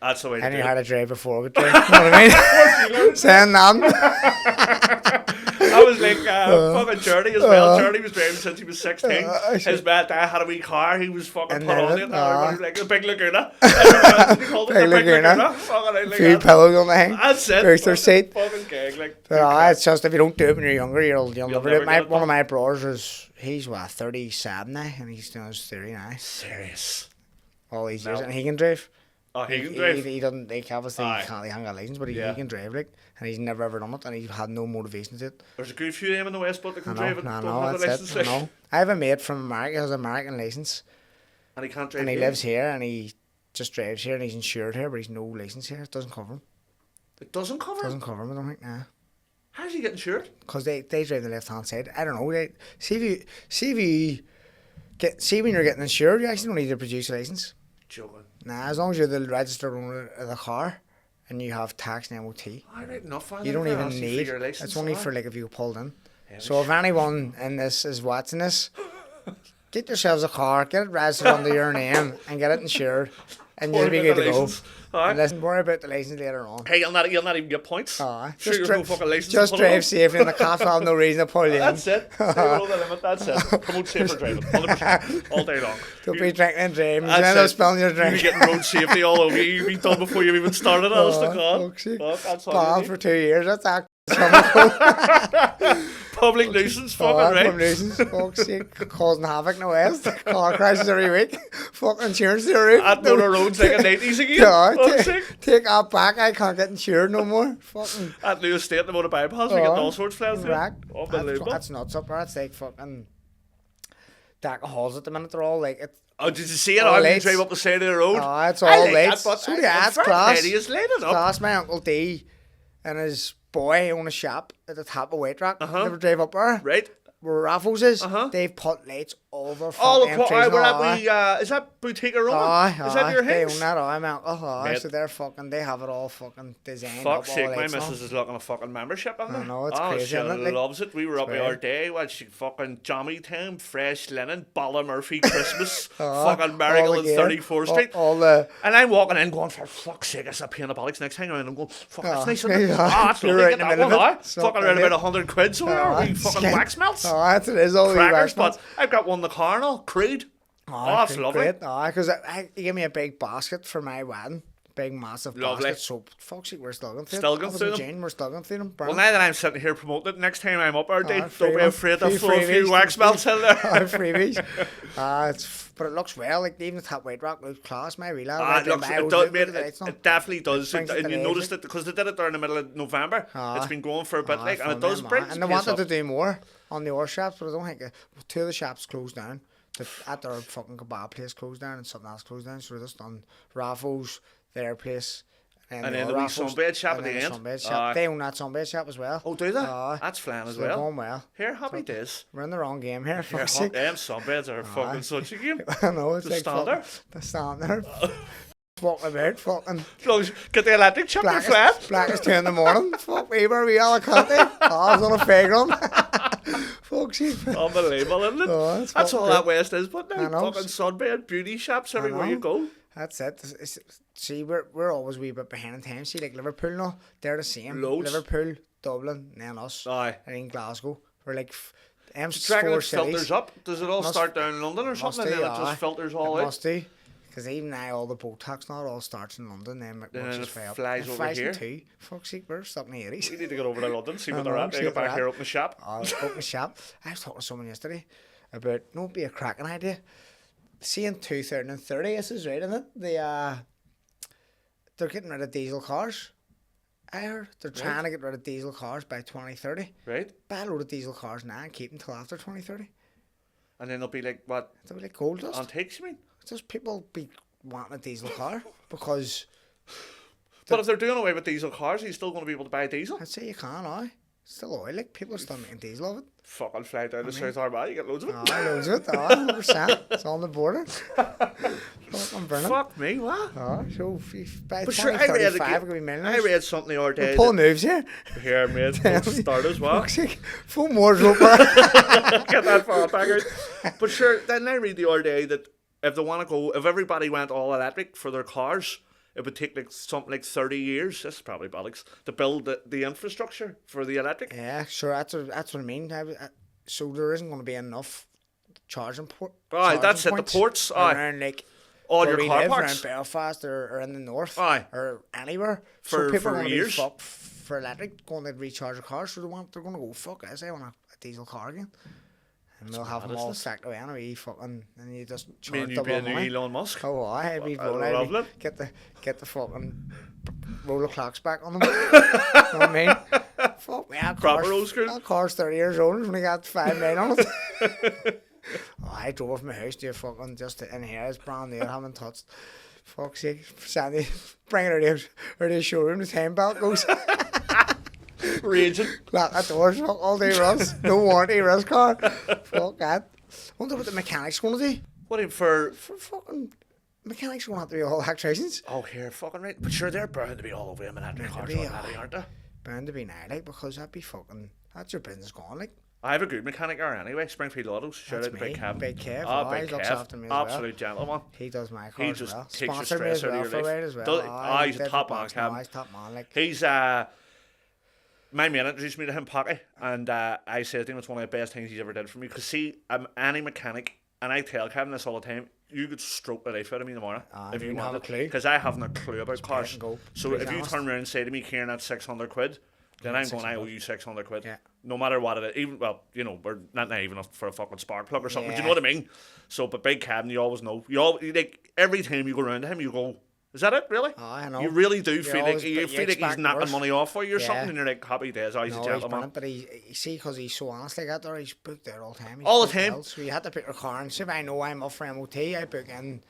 that's the way to I do knew how it. to drive before I could drive. You know what I mean? Saying that. I was like fucking Journey as well. Journey was driving since he was 16. His dad had a wee car. He was fucking And put on then it. And everybody was like the big Laguna. He called it Big the big Laguna. Laguna. Fucking A few pillows on the hang. That's it. Booster seat. Fucking gag. Like, But it's just if you don't do it when you're younger, you'll never do never it. get it One of done. my brothers, he's 37 now, and he's doing his 30 now. serious. All these years, No. and he can drive. Oh, he can drive. He doesn't. Like obviously, Aye. he hasn't got a license, but he Yeah. can drive. Like, and he's never ever done it, and he's had no motivation to it. There's a good few of them in the West, but they I can know, drive it. I Don't know, have the that's license. it. I know. I have a mate from America who has an American license, And he can't drive and he here. lives here, and he just drives here, and he's insured here, but he's no license here. It doesn't cover him. It doesn't cover him. Doesn't cover him. I don't think. Nah. How's he getting insured? Because they drive the left hand side. I don't know. See when you're getting insured, you actually don't need to produce a license. Joking. Nah, as long as you're the registered owner of the car and you have tax and MOT, I right enough. you don't even For need. your license, It's only aye. for like if you pulled in. Yeah, So if anyone in this is watching this, get yourselves a car, get it registered under your name, and get it insured, and you'll be good to go. Aye. And listen, worry about the license later on. Hey, you'll not even get points. Aye. Sure, you've no fucking license. just to put it on. drive safely, and the cops will have no reason to pull you in. That's it. Stay below the limit. That's it. Promote safer driving. 100%. All day long. Don't be drinking and driving. You That's end up it. spilling your You drink. be getting road safety all over you. You've been done before you've even started. Honest to God. Fuck, that's all you Banned need. for 2 years. That's actually Public nuisance, fucking right. From nuisance, fuck's sake, causing havoc in the West. Car crashes every week. Fucking insurance to the roof. At motor roads like a 90s again. Yeah, Fuck's sake. take that back. I can't get insured no more. Fucking At New Estate, the motor bypass, we get all sorts flying through. rack. Unbelievable. That's nuts up there. That's like fucking Dark halls at the minute. They're all like it. Oh, did you see it? all I can lights. drive up the side of the road. Oh, it's I all like lights. that, but So that's fair class. play to you, it's lit it up. Class. My uncle D and his boy own a shop at the top of White Rock. Never drive up there. Right? Where Raffles is, Uh-huh. they've put lights all over Oh, front look, entries. we're and all at that. is that Boutique Roman? Aye, Is that your they house? own that. I'm out. Mate. So they're fucking. They have it all fucking designed. Fuck's up, sake, all my lights on. missus is looking a fucking membership on there. know, it's oh, crazy, she isn't it? Like, loves it. We were up the weird. other day, when she fucking jammy time, fresh linen, Balla Murphy Christmas, fucking Marigold all and the gear, 34th Street. All the. And I'm walking in going, for fuck's sake, it's a pain of bollocks next time around. I'm going, fuck, that's Oh, nice, isn't it? yeah. Ah, that's You're lovely, right get in the that middle one, of it. aye. It's Fucking not around brilliant. about 100 quid, so we are. We fucking skint. wax melts. Oh, that's it is all the Crackers, wax melts. but I've got one in the car and all, Creed. Oh, that's lovely. Because he gave me a big basket for my wedding. Big, massive Lovely. basket. So, fuck's sake, we're still going through Still it. going That was through in them? June, we're still going through them. Well, now that I'm sitting here promoting it, next time I'm up our day, free don't be one. afraid to Few throw a few freebies. wax melts in there. Freebies. But it looks well. Like even the top White Rock looks class. My wheel. It definitely does. Brings it And to you the noticed edge, it because they did it there in the middle of November. It's been going for a bit, and it does bring. And they wanted to do more on the other shops, but I don't think two of the shops closed down. At their fucking kebab place closed down, and something else closed down. So they're just on Raffles, their place. And then the wee sunbed shop at the end. Sunbed shop. They own that sunbed shop as well. Oh, do they? That's flying as They're well. going well. Here, happy days. We're in the wrong game here. Here, Fuck's sake. them sunbeds are fucking such a game. I know it's The like standard. The standard. Walking about, fucking Get the electric chuck your flat. black as 2 in the morning. Fuck me, where we Alicante. I was on a fairground. Fuck's sake. Unbelievable, isn't it? Oh, That's all that West is, but I now know. fucking sunbed, beauty shops everywhere know. you go. That's it. See, we're always a wee bit behind in time. See, like Liverpool now, they're the same. Loads. Liverpool, Dublin, and then us. Aye. And in Glasgow. We're like Dragging four it filters cities. up. Does it all Must- start down in London or something? And then it just filters all out. Must do. Because even now, all the Botox now, it all starts in London, then it Then works it its way up. flies It over flies in here. two. Fuck's sake, we're stuck in the 80s. We need to get over to London, see what I they're know, at. They see get what they're back at. here, open the shop. Open the shop. I was talking to someone yesterday about, no, it'd be a cracking idea. See, in 2030, this is right, isn't it? They're getting rid of diesel cars. I heard they're trying to get rid of diesel cars by 2030. Right? Buy a load of diesel cars now and keep them till after 2030. And then they'll be like, what? They'll be like gold dust. Antiques, you mean? Just people be wanting a diesel car because But if they're doing away with diesel cars, are you still going to be able to buy diesel? I'd say you can, aye. Still oil, like, people are still making diesel of it. Fucking fly down to South Armagh, you get loads of it. Loads of it, 100%. It's on the border. Fucking burning. Fuck me, what? So by the But sure, time you're 35, it could be millionaires. I read something the other day. Paul moves here. Here, mate, don't start as well. Fuck's sake. 4 more rope. Get that far back out. But sure, then I read the other day that if they want to go, if everybody went all electric for their cars, it would take like something like 30 years, this is probably bollocks, to build the infrastructure for the electric. Yeah, sure, that's what I mean. So there isn't going to be enough charging Aye, that's it, the ports, around, like, all where your we car live, parks. Around Belfast or in the north. Aye. Or anywhere. For so people are going years. to be fucked for electric, going to recharge their cars, so they're going to go, fuck this, I want a diesel car again. And they'll have them all stacked away anyway, fucking, and you just charge double be a money. new Elon Musk. Oh, I'd be lovely. Get the fucking roller clocks back on them. You know what I mean? Fuck me, Proper old school. that car's 30 years old and only got 5 men on it. I drove from my house to fucking just in here, it's brand new, I haven't touched. Fuck's sake, Sandy, bring it out of the showroom, the time belt goes. Raging. Lock that doors, fuck, all day runs, no warranty, runs car. Fuck that. Wonder what the mechanics going to do. What in for fucking mechanics going to have to be all electricians. Oh, here, fucking right. But sure, they're bound to be all over them electric cars already, aren't they? Bound to be now, like, because that'd be fucking, that's your business gone, like. I have a good mechanic there anyway, Springfield Autos. Shout out to Big Kev. Big Kev. Big He looks Kev. after me as well. Absolute gentleman. He does my He cars just as well. takes the Sponsored me as stress out well of for your a life. ride as well. He's a top man, Kev. He's top man, like. He's my mate introduced me to him, Pocky, and I said to him it's one of the best things he's ever did for me. Because see, I'm any mechanic, and I tell Kevin this all the time, you could stroke the life out of me tomorrow if you have a wanted. clue. Because I haven't a clue about cars. So if you honest. turn around and say to me, Ciaran, that's 600 quid, then I'm going, I owe you 600 quid. Yeah. No matter what it is. Even, well, you know, we're not naive enough for a fucking spark plug or something. Yeah. Do you know what I mean? So, but Big Kevin, you always know. Like, every time you go around to him, you go, is that it, really? Oh, I know. You really do feel like you he's knocking money off for you or something, and you're like, happy days, he's a gentleman. But you see, because he's so honest like that, there, he's booked out all the time. All the time. So you had to pick your car, and so if I know I'm up for MOT, I book in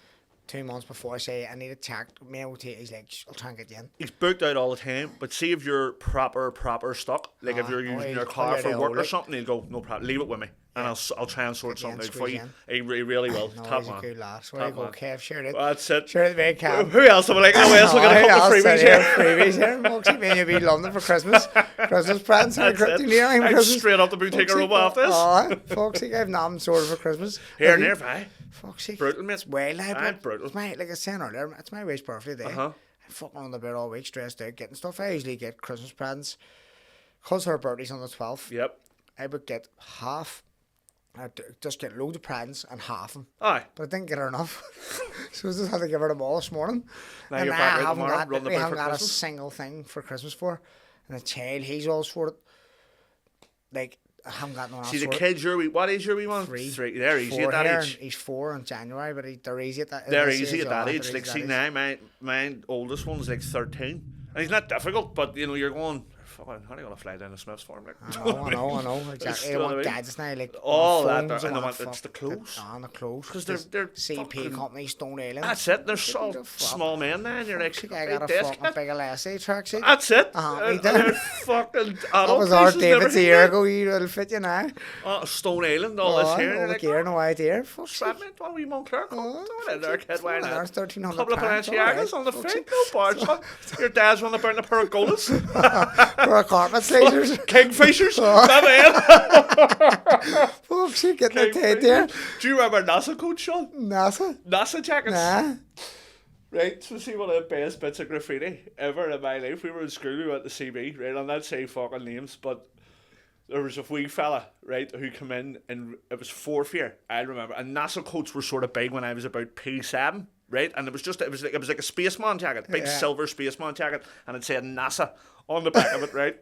2 months before I say I need a check. My MOT, he's like, I'll try and get you in. He's booked out all the time, but see if you're proper stuck, like if you're using your car for work or something, he'll go, no problem, leave it with me. And I'll try and sort something out for you. He really will. No, Top he's man. a good lad. So I go, Kev, share it. That's it. Share it, mate, Kev. Who else am I like? Oh, yes, look at a couple of freebies here. Freebies here. Moxie, man, you'll be in London for Christmas. Christmas presents. That's it. I'm straight up the boutique room after this. Oh, fuck's sake, I've nothing sorted for Christmas. Here, nearby. Fuck's sake. Brutal, mate. It's way live, brutal. It's my, like I was saying earlier, it's my wife's birthday day. I'm fucking on the bed all week, stressed out, getting stuff. I usually get Christmas presents. Because her birthday's on the 12th. Yep. I would get half. I'd just get loads of presents and half them. Aye. But I didn't get her enough. So I just had to give her them all this morning. Now and you're I back out haven't tomorrow, got, run the we boot haven't for got a Christmas. single thing for Christmas for her. And the child, he's all for it. Like, I haven't got no else See, the for it. kids, what age are we on? 3. They're easy at that age. He's 4 in January, but they're easy at that They're easy at that age. They're Like, easy see, at that now, age. my oldest one's like 13. And he's not difficult, but, you know, you're going, fucking, how are you going to fly down the Smiths for him? Like, I know, exactly. They want gadgets now, like all phones, that, and want it's the clothes. The clothes. Because they're CP fucking, company, Stone Island. that's it, they're so small men now, and you're like, I got a fucking big Lassie tracksuit. that's it. Me They're too. fucking That was our David's a year ago. It'll fit you now. Stone Island, all this here. All the gear, no idea. Fuck Strap me, what wee Montclair? Come in there, kid, why not? There's 1,300 Couple of pounds, Balenciagas on the feet, no bars. Your dad's running about in a pair of golas. For a carpet slicers. Kingfishers. Fuck's sake, getting a tape there. Do you remember NASA coach, Sean? NASA jackets. Nah. Right, so see one of the best bits of graffiti ever in my life. We were in school, we went to CB, right? I'm not saying fucking names, but there was a wee fella, right, who came in, and it was 4th year, I remember. And NASA coats were sort of big when I was about P7, right? And it was like a spaceman jacket, big silver spaceman jacket, and it said NASA on the back of it, right?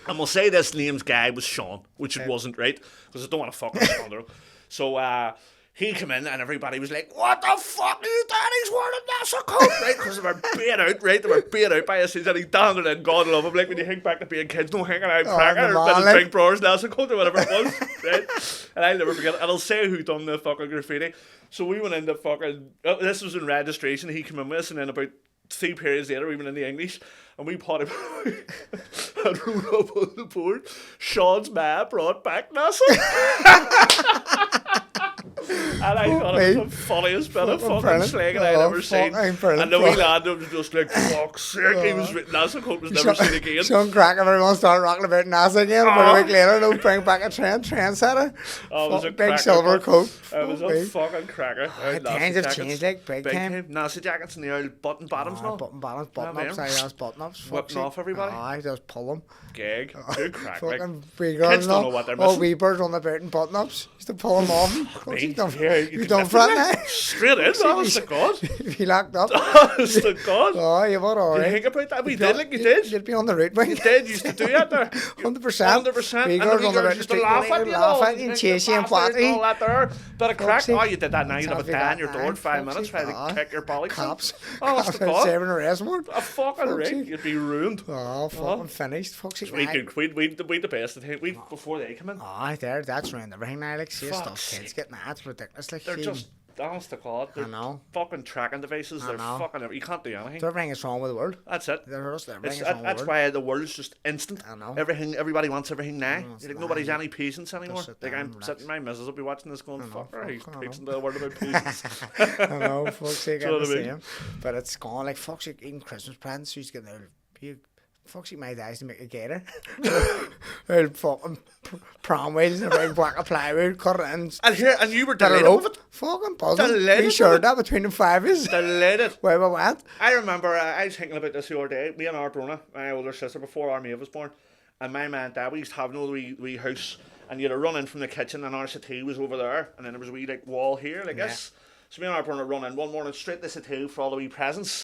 And we'll say this name's guy was Sean, which it wasn't, right? Because I don't want to fuck with Sean. So he came in and everybody was like, what the fuck are you doing? He's wearing a NASA coat, right? Because they were beat out, right? They were beat out by us. And he down and then God love him. Like when you think back to being kids, no hanging out cracker or his big brother's NASA coat or whatever it was, right? And I'll never forget it. And I'll say who done the fucking graffiti. So we went into fucking, this was in registration. He came in with us, and then about 3 periods later, we went in the English, and we potted and wrote up on the board, Sean's ma brought back NASA. And I thought it was the funniest bit of fucking slagging I'd ever seen. And the wee lad was just like, fuck's sake, he was NASA coat was never seen again. Sean Crack, everyone started rocking about NASA again. About a week later, they'll bring back a trendsetter. Oh, it was a big cracker, silver coat. It was a fucking cracker. Times have changed, like, big time. NASA jackets and the old button bottoms now. Button bottoms, button ups, those button ups. Whipping off everybody. Aye, just pull them. Gag. Good crack. Like, Fucking wee girls kids don't know what they're all missing. wee birds on the bed and button ups. Used to pull them off. You done can for lift that it, Straight in, honest to God. He locked up. Honest to God. Oh, you were You alright. think about that? We did like you did. You'd be on the route, mate. You did, used to do that there. 100%. 100%. Wee And girls the on the road used to laugh at you, laugh all, at you and chase you and bastard flatter you. all that there. Bit of crack. Foxy. Oh, you did that now. You'd have a Exactly day on that, your door aye, in 5 minutes Foxy. trying to Aye. kick your bollocks. Cops. Honest to God. Saving an arrest warrant. A fucking Foxy. rig. You'd be ruined. Oh, fucking finished. Foxy. We the best. We before they come in. Aye, that's around everything now. Like, see Fuck's stuff kids sake. getting that's ridiculous. Like, They're just, honest to God, they're know. fucking tracking devices. I They're know. fucking, you can't do anything. so everything is wrong with the world. That's it. Everything is wrong with That's the world. why the world's just instant. I know. Everybody wants everything now. it's Like mad. nobody's any patience anymore. sit Like down I'm and relax. sitting, my missus will be watching this going, fuck her, he's fuck, I preaching the word about patience. I know, fuck's sake, Do you know I'm the what I mean? same. But it's gone, like, fuck's sake, even Christmas presents, she's getting there. Fuck's sake, my dad's to make a gator. Old fucking prom wheels and a big block of plywood, cut it in. And you were Bit of delighted rope. with it. Fucking buzzing. Delighted We with shared it. that between the fives. Delighted. Where we went. I remember, I was thinking about this the other day. Me and our Brona, my older sister, before our Maeve was born, and my man and dad, we used to have no wee house, and you had to run in from the kitchen, and our settee was over there, and then there was a wee like wall here, like this. So me and our Brona run in one morning straight to the settee for all the wee presents.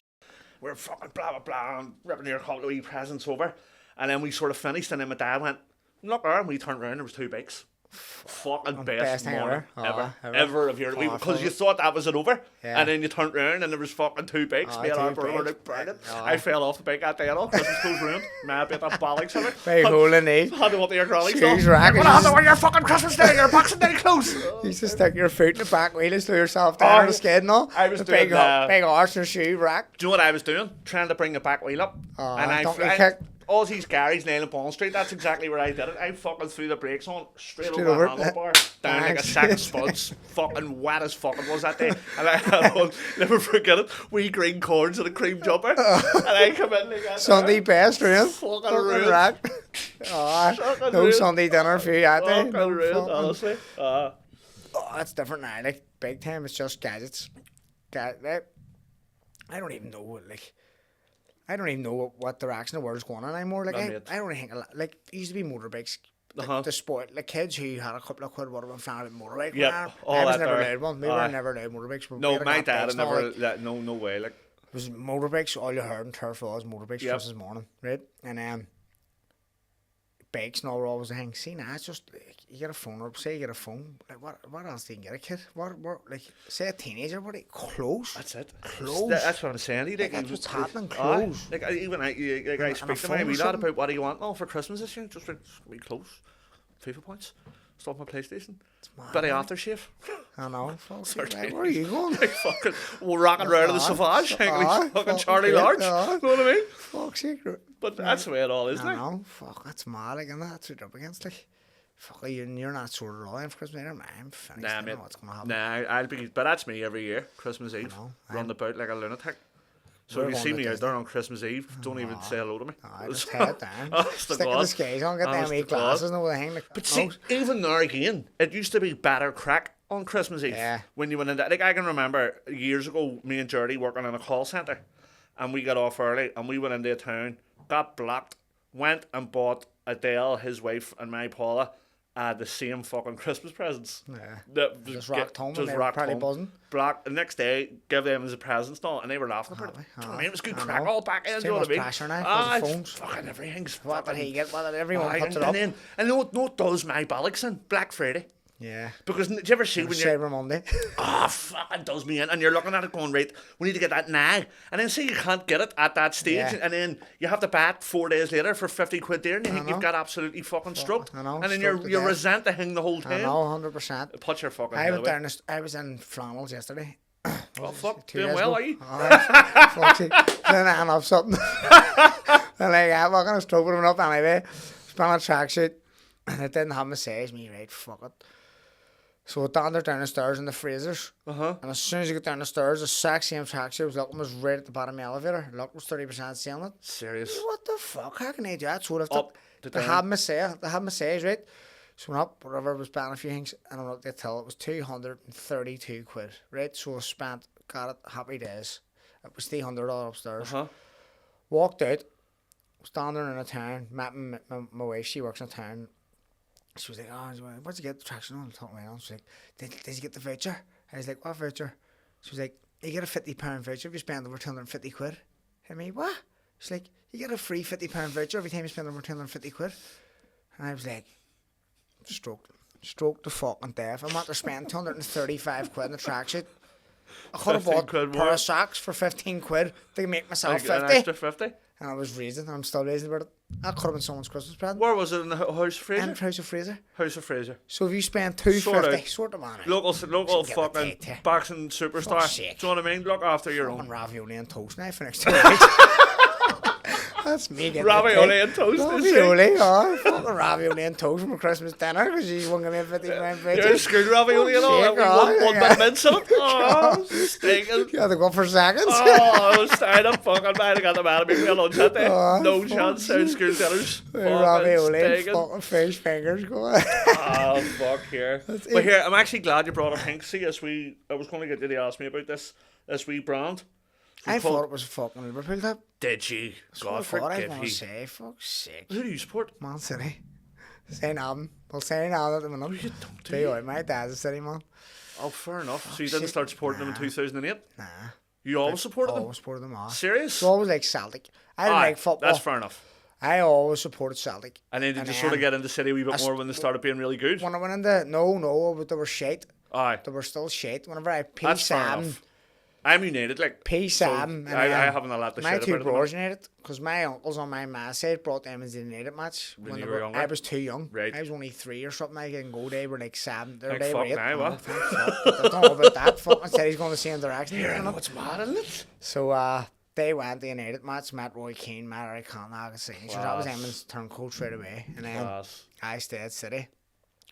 We're fucking blah blah blah, and ripping your couple of wee presents over, and then we sort of finished, and then my dad went, "Look there," and we turned around, there was 2 bikes. Fucking best thing morning ever. ever of your Oh, because fuck. you thought that was it over, Yeah. and then you turned around and there was fucking 2 bikes. Oh, Me and our 2 brother were bikes. like, brilliant. Oh. I fell off the bike that day and all. Christmas clothes ruined. Man, bit that bollocks of it. Big hole in the Had to go up to your granny's Shoes door. rack. You're gonna have to wear your fucking Christmas day, your Boxing Day clothes. You used to stick your foot in the back wheel and slow yourself down on the skid and all. I was The doing big, big arse and shoe rack. Do you know what I was doing? Trying to bring the back wheel up. Oh, and donkey kick. all these Gary's nail in Bond Street, that's exactly where I did it. I fucking threw the brakes on, straight Straight over over the it. handlebar, down like a Thanks. sack of spuds. Fucking wet as fuck it was that day. And I had on, never forget it, wee green cords and a cream jumper. And I come in like that. Sunday best, ruined. Fucking ruined. rack. Oh, Fucking no ruined. Sunday dinner for you that day. Fucking No ruined, fucking- honestly. Oh, that's different now. Like, big time, it's just gadgets. I don't even know, like, I don't even know what direction the world's going in anymore. Like, No, I mate. don't think, like, it used to be motorbikes. Uh-huh. The sport, like kids who had a couple of quid would have been found at motorbike. Yep, man. all I was that never there. allowed one. We were never allowed motorbikes. We No, had my got dad bikes had and all, never, like, that, no way. Like, it was motorbikes. All you heard in turf was motorbikes Yep. Christmas morning, right? And bikes and all were always a thing. See now, it's just like, you get a phone, or say you get a phone. Like, what else do you get a kid? What like, say a teenager, what? Clothes. that's it. Clothes. That's what I'm saying. Like, that's what's happening, Aye. clothes. Like even I And speak a to my phone or wee lad something. about what do you want now for Christmas this year. Just be close. FIFA points. Stop my PlayStation. mad, Bit of man. aftershave. I know. Fuck, Sorry. like, where are you going? Like fucking rocking around in the Savage. Like Aye, fucking fucking Charlie great, Large. aye. You know what I mean? Fuck's sake. But that's the way it all is I now. know. Fuck, that's mad. Like, and that's what you're up against. Like, fuck, you're not sorted all in for Christmas. I'm finished. Nah, I don't mate. know what's going to happen. Nah, I'll be. But that's me every year. Christmas Eve, know. run about like a lunatic. So We're if you going see to me out Disney. there on Christmas Eve, don't even say hello to me. Aye, just head down. Honest to Stick God. the skates on, get them Honest wee to God. glasses and all the hang. Like, But see, even there again, it used to be better crack on Christmas Eve. Yeah. When you went into, like I can remember years ago, me and Jerry working in a call centre, and we got off early, and we went into a town, got blocked, went and bought Adele, his wife, and my Paula, the same fucking Christmas presents. Yeah. That Just rocked home and they were rocked probably home. buzzing. Blocked the next day, give them as a presents and all, and they were laughing about it. Aye, Do you know what I aye. mean? It was good I crack know. all back in. It's Do you know too what I mean? much pressure now, Ah, because the it's phones. fucking everything's What did fucking- he get? What did everyone Aye, puts and, it up? and then, and know what does my bollocks in? Black Friday. Yeah. Because do you ever see when you're Cyber Monday. fucking does me in, and you're looking at it going, right, we need to get that now, and then see you can't get it at that stage, Yeah. and then you have to bat 4 days later for 50 quid there, and you think know. you've got absolutely fucking struck, I know, and then struck to you death. resent the thing the whole I time. know, 100%. Put your fucking I head went away. down. I was in flannels yesterday. Oh, fuck. 2 Doing years well, ago. are you? Fuck's sake. Then I end up something. And like, I'm not going to stroke it up anyway. Spent a tracksuit. And it didn't have massage me, right? Fuck it. So I wandered down the stairs in the freezers. Uh-huh. And as soon as I got down the stairs, the exact same tracksuit was right at the bottom of the elevator. Look was 30% selling it. Serious. What the fuck? How can they do that? So Up to they down. had massage, right? So I went up, whatever, was buying a few things, and I looked at till it was 232 quid, right? So I got it, happy days. It was $300 upstairs. Uh-huh. Walked out, standing in a town, met my wife, she works in a town. She was like, oh, where'd you get the traction on? I told me, she was like, did you get the voucher? I was like, what voucher? She was like, you get a £50 voucher if you spend over 250 quid. I mean, what? She's like, you get a free £50 voucher every time you spend over 250 quid. And I was like, stroke the fucking death. I'm about to spend 235 quid in the tracksuit. I could have bought a pair of socks for 15 quid to make myself 50. An extra 50? And I was raising, and I'm still raising about it. That could have been someone's Christmas present. Where was it? In the House of Fraser? In House of Fraser. House of Fraser. So if you spend $250, sort of money. Local Get fucking the tea. boxing superstar. Fuck's sake. Do you know what I mean? Look after your Fucking own. ravioli and toast now for next 2 weeks. That's me getting Ravioli and toast. Ravioli, oh, fucking ravioli and toast from a Christmas dinner because you won't give me a 50 grand voucher. You're school ravioli and all that. One bit of mince in it. Oh, stinking. You had to go for seconds. Oh, I was tired of fucking man. I got the man to make me a lunch that day. Oh, No fuck. chance. Sound school dinners. Ravioli and Stinking. fucking fish fingers going. Oh, fuck here. But here, I'm actually glad you brought up Hinksy. I was going to get you to ask me about this wee brand. I thought it was a fucking Liverpool tip. Did you? God I thought I forgive want you. to say, fuck's sake. Who do you support? Man City. Saying Adam. Well, saying Adam at the minute. You don't do Tell you what, my dad's a City man. Oh, fair enough. So you didn't start supporting them in 2008? Nah. You always supported them? Always supported them all. Serious? So always like Celtic. I didn't like football. That's fair enough. I always supported Celtic. And then did you sort of get into City a wee bit more when they started being really good? When I went into no, but they were shite. Aye. They were still shite. Whenever I That's fair enough. I'm United, like. Sam. So I haven't a lot to my shit two about brothers United, because my uncles on my ma's side brought them into the United match When you were younger? I was too young. Right. I was only 3 or something. I didn't go. They were like 7. They Like were fuck 8. now, what? Fuck. I don't know about that. Fucking said he's going the same direction. Here, I know it's mad, isn't it? So they went to the United match. Met Roy Keane, met Eric Cantona. So that was Class. Emin's turncoat right away. And then Class. I stayed at City.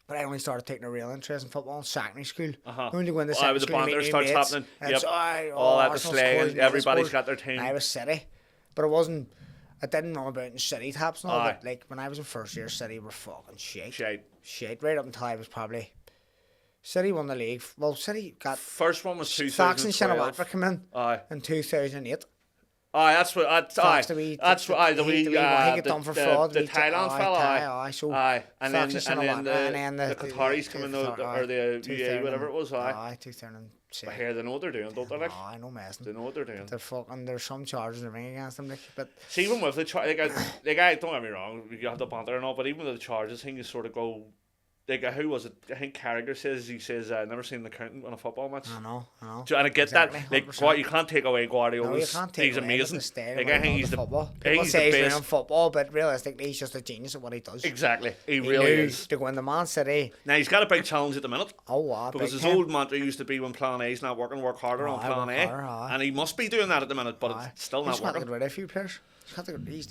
But I only started taking a real interest in football in secondary school. Uh-huh. Only going to Oh, secondary with the school, banter meet new starts mates. happening. It's, Yep. All at the Arsenal sleigh, scores, and United everybody's scores. got their team. And I was City. But I didn't know about in City taps and all. Aye. But like when I was in first year, City were fucking shit. Shite. Shit. Right up until I was probably... City won the league. Well, City got... First one was Fox and 2012. Shinawatra come in Aye. in 2008. Aye, that's what. Aye, Fox, that's what. he The got done for fraud. The Thailand fella. Aye. So Aye, and then Fox the Qataris come in, or the UAE, whatever it was. Aye. Aye, 2006. But here they know what they're doing, don't they? Like, I know messing. they know what they're doing. They're fucking. There's some charges in the ring against them, like, but See, even with the like, don't get me wrong, you have the banter and all, but even with the charges thing, you sort of go, like, who was it? I think Carragher says, I've never seen an accountant win a football match. I know. And I get Exactly, that, like, 100%. what you can't take away Guardiola's. No, you can't take he's away amazing. The style Like, of I think he's the football. I think People he's say the he's best. running football, but realistically, he's just a genius at what he does. Exactly, he He really knew is. to go into Man City. Now he's got a big challenge at the minute. Oh, wow. Because big his time. old mantra used to be when Plan A's not working, work harder on Aye, Plan work A, harder, aye. and he must be doing that at the minute, but Aye. it's still He's not got to working. get rid of a few players.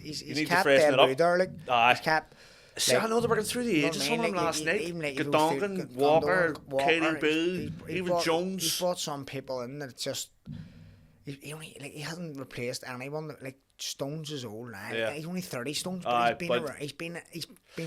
He's need to kept freshen them it up. mood there, like. Aye. He's kept. See, I know they're working through the know ages. what I Some of mean? them last night. Even like Godongan, Walker, KDB, even Jones. He's brought some people in that it's just he hasn't replaced anyone. Like Stones is old now. Yeah. He's only 30 Stones, but Aye, he's been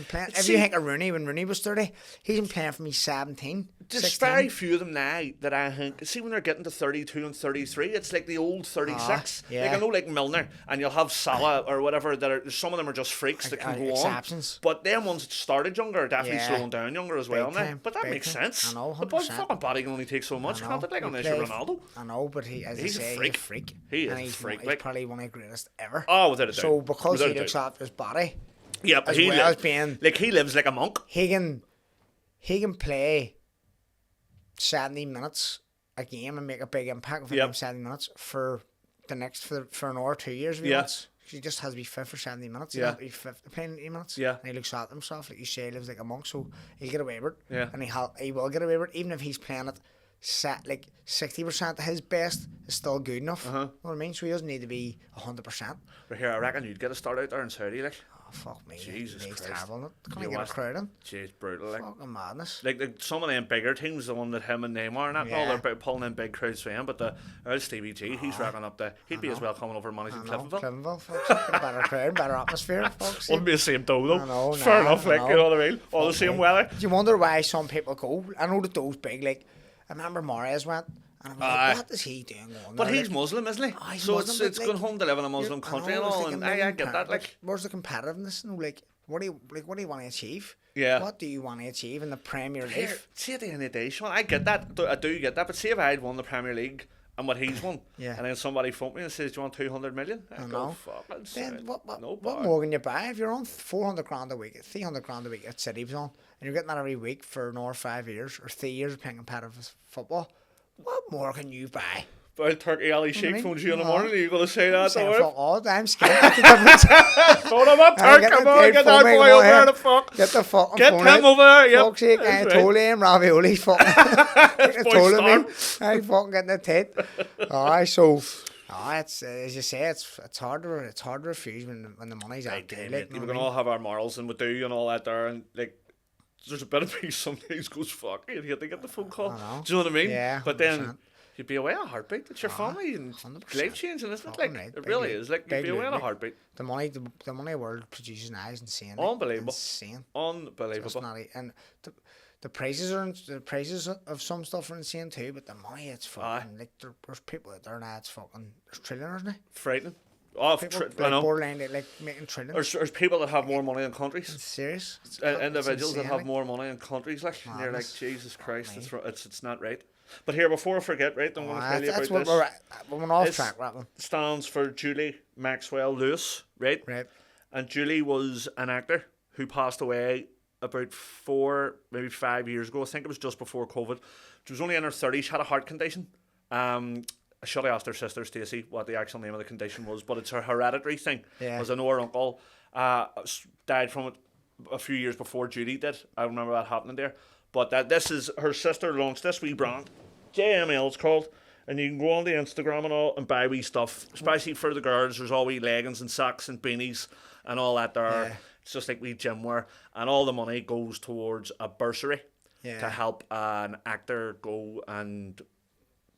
playing. If See- you think of Rooney, when Rooney was 30, he's been playing from he's 17. There's 16. very few of them now that I think. See, when they're getting to 32 and 33, it's like the old 36. yeah. Like I know, like Milner, and you'll have Salah or whatever. That are some of them are just freaks that can go exceptions. on. But them ones that started younger are definitely Yeah. slowing down younger as well now. time, But that big makes time. sense. I know, The boy 100%. fucking body can only take so much, can't it? Like unless you're Ronaldo. I know, but as He's a I say, freak. he's a freak. He is and a he's freak, He's like- probably one of the greatest ever. Oh, without a doubt. So because Without he a doubt. looks after his body, Yeah, but as he well as lives being like he lives like a monk. he can play 70 minutes a game and make a big impact within Yep. them 70 minutes for the next for an hour, 2 years. If he Yeah. wants. He just has to be fit for 70 minutes. He Yeah. has to be fit for playing 80 minutes. Yeah. And he looks after himself, like you say, he lives like a monk, so he'll get away with it. Yeah. And he will get away with it, even if he's playing it like 60% of his best is still good enough. Uh-huh. You know what I mean? So he doesn't need to be 100%. But here, I reckon you'd get a start out there in Saudi, like. Oh, fuck me. Jesus League's Christ. terrible. Can't You get a watched- crowd in. Jeez, brutal, like. Fucking madness. Like some of them bigger teams, the one that him and Neymar and that, and all Yeah. they're pulling in big crowds for him. But the old Stevie G, he's racking up he'd be as well coming over and managing Cliftonville. Cliftonville, fuck's sake. Better crowd, better atmosphere, fuck's sake. Wouldn't be the same dough though. I know, Fair nah, enough, I like, know. you know what I mean? All the Fuck same me. weather. Do you wonder why some people go? I know that those big, like, I remember Mahrez went, and I was Aye. like, what is he doing going But there? he's Like, Muslim, isn't he? he's So Muslim, it's but, going like, home to live in a Muslim country and all, and I get that. Like, where's the competitiveness? No, like, what do you want to achieve? Yeah. What do you want to achieve in the Premier League? here, see at the end of the day, Sean, I get that. I do get that. But see if I had won the Premier League and what he's won, Yeah. and then somebody phoned me and says, "Do you want 200 million?" I I go, know. "Fuck, that's Then what no what bother." more can you buy if you're on 400 grand a week, 300 grand a week at City was on, and you're getting that every week for another 5 years or 3 years of playing competitive football? What more can you buy? Well, Turkey Ali I Sheikh mean, phones you in the no. morning. Are you going to say that? I'm saying Don't fuck all. I'm scared. That's the difference. Phone him up, Aye, Turk. Come on, get that boy over there. The fuck. Get the fucking Get phone him out. over there. Yep. Fuck's sake, That's right. Totally and ravioli. Fucking. Boy Totally Storm. me. I fucking getting the tit. Alright, so. It's as you say, it's hard to refuse when the money's out there. Like, We're going to all have our morals and we do and all that there. And like, there's a bit of me some days goes, fuck, you hate to get the phone call. I know. Do you know what I mean? Yeah, But then 100%. you'd be away on a heartbeat. It's your family and 100%. life changing, isn't it? Fucking Like, right. it Big really loot. is. Like, you'd Big be away loot, on a like, heartbeat. The money the world produces now is insane. Unbelievable. Insane. Unbelievable. It's not, and the prices of some stuff are insane too, but the money, it's fucking like there's people out there now, it's fucking there's trillions now. Frightening. Oh, People I like know. borderline like making trillions. There's people that have more money in countries. It's serious. It's Individuals that insane, have like. more money in countries, like, and you're like, Madness. Jesus Christ, me. it's not right. But here, before I forget, right, I'm going to tell you That's about what this. we're off This track, rapping. stands for Julie Maxwell Lewis, right? Right. And Julie was an actor who passed away about 4, maybe 5 years ago. I think it was just before COVID. She was only in her 30s. She had a heart condition. I should have asked her sister Stacey what the actual name of the condition was, but it's a hereditary thing. Yeah. Because I know her uncle died from it a few years before Judy did. I remember that happening there. But this is her sister launched this wee brand. JML it's called. And you can go on the Instagram and all and buy wee stuff, especially for the girls. There's all wee leggings and socks and beanies and all that there. Yeah. It's just like wee gym wear. And all the money goes towards a bursary Yeah. to help an actor go and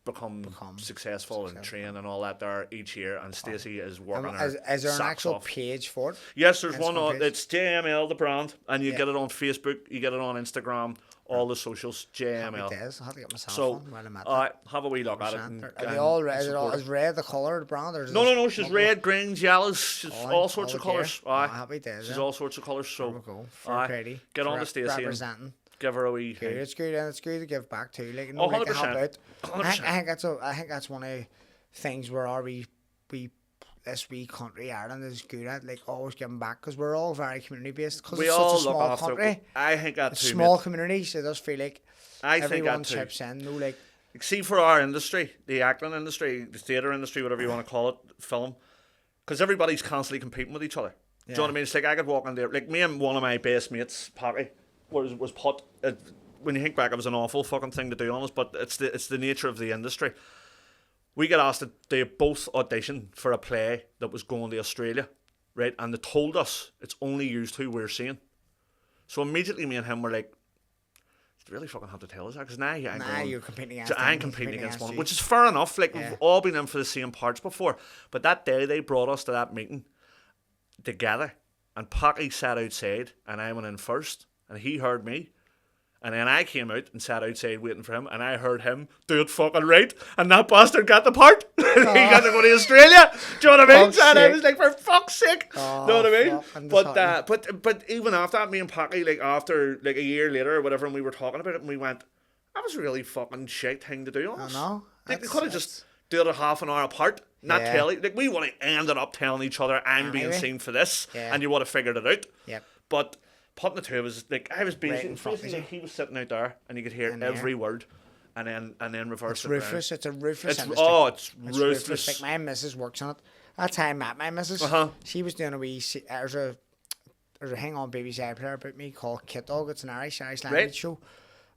become successful and train and all that there each year. And Stacey is working her Is there an socks actual off. page for it? Yes, there's one Instagram on. page? It's JML The Brand, and you Yeah. get it on Facebook, you get it on Instagram, all the socials, Happy JML. days. I have to get myself So, on while I'm at that. have a wee look at it. And, Are they all red? Is it all support is red the colour of the brand? Or is No, it no, she's red, greens, yellows, she's all sorts of colours. Aye. Happy days. She's yeah. all sorts of colours. So, There we go. Fair aye. credit. Get on For to Stacey and representing. give her a wee. Good. It's good, and it's good to give back too. Like, Oh, like to help 100%. out. I think that's one of the things where this wee country Ireland is good at, like always giving back, because we're all very community based. Because We it's all such a look small after. country, I think that it's too. small mate. communities. It does feel like I think everyone that too. chips in. No, like See, for our industry, the acting industry, the theatre industry, whatever you want to call it, film, because everybody's constantly competing with each other. Do you know what I mean? It's like I could walk in there, like me and one of my best mates, Patty, was put. When you think back, it was an awful fucking thing to do, honest, but it's the nature of the industry. We get asked to do both audition for a play that was going to Australia, right? And they told us it's only used who we're seeing. So immediately me and him were like, you really fucking have to tell us that, because now you're competing against. I'm them, competing against one, you. which is fair enough. Like, Yeah. we've all been in for the same parts before. But that day they brought us to that meeting together, and Packy sat outside, and I went in first, and he heard me. And then I came out and sat outside waiting for him, and I heard him do it fucking right, and that bastard got the part. He got to go to Australia. Do you know what I mean? Fuck's And I sake. was like, for fuck's sake. Oh, Know what I mean? fucking But even after that, me and Packy, like after like a year later or whatever, and we were talking about it, and we went, that was a really fucking shit thing to do. I know. Like, they could have just did it half an hour apart, not Yeah. tell it. Like, we would have ended up telling each other, I'm being Anyway. seen for this, Yeah. and you would have figured it out. Yep. But putting the two of us, like, I was Right in front of basically you. he was sitting out there, and you could hear In there. every word, and then reverse It's it round. ruthless. It's a ruthless It's industry. it's ruthless. Like my missus works on it. That's how I met my missus. Uh-huh. She was doing a wee. There's a hang on BBC iPlayer about me called Kit Dog. It's an Irish language Right. show.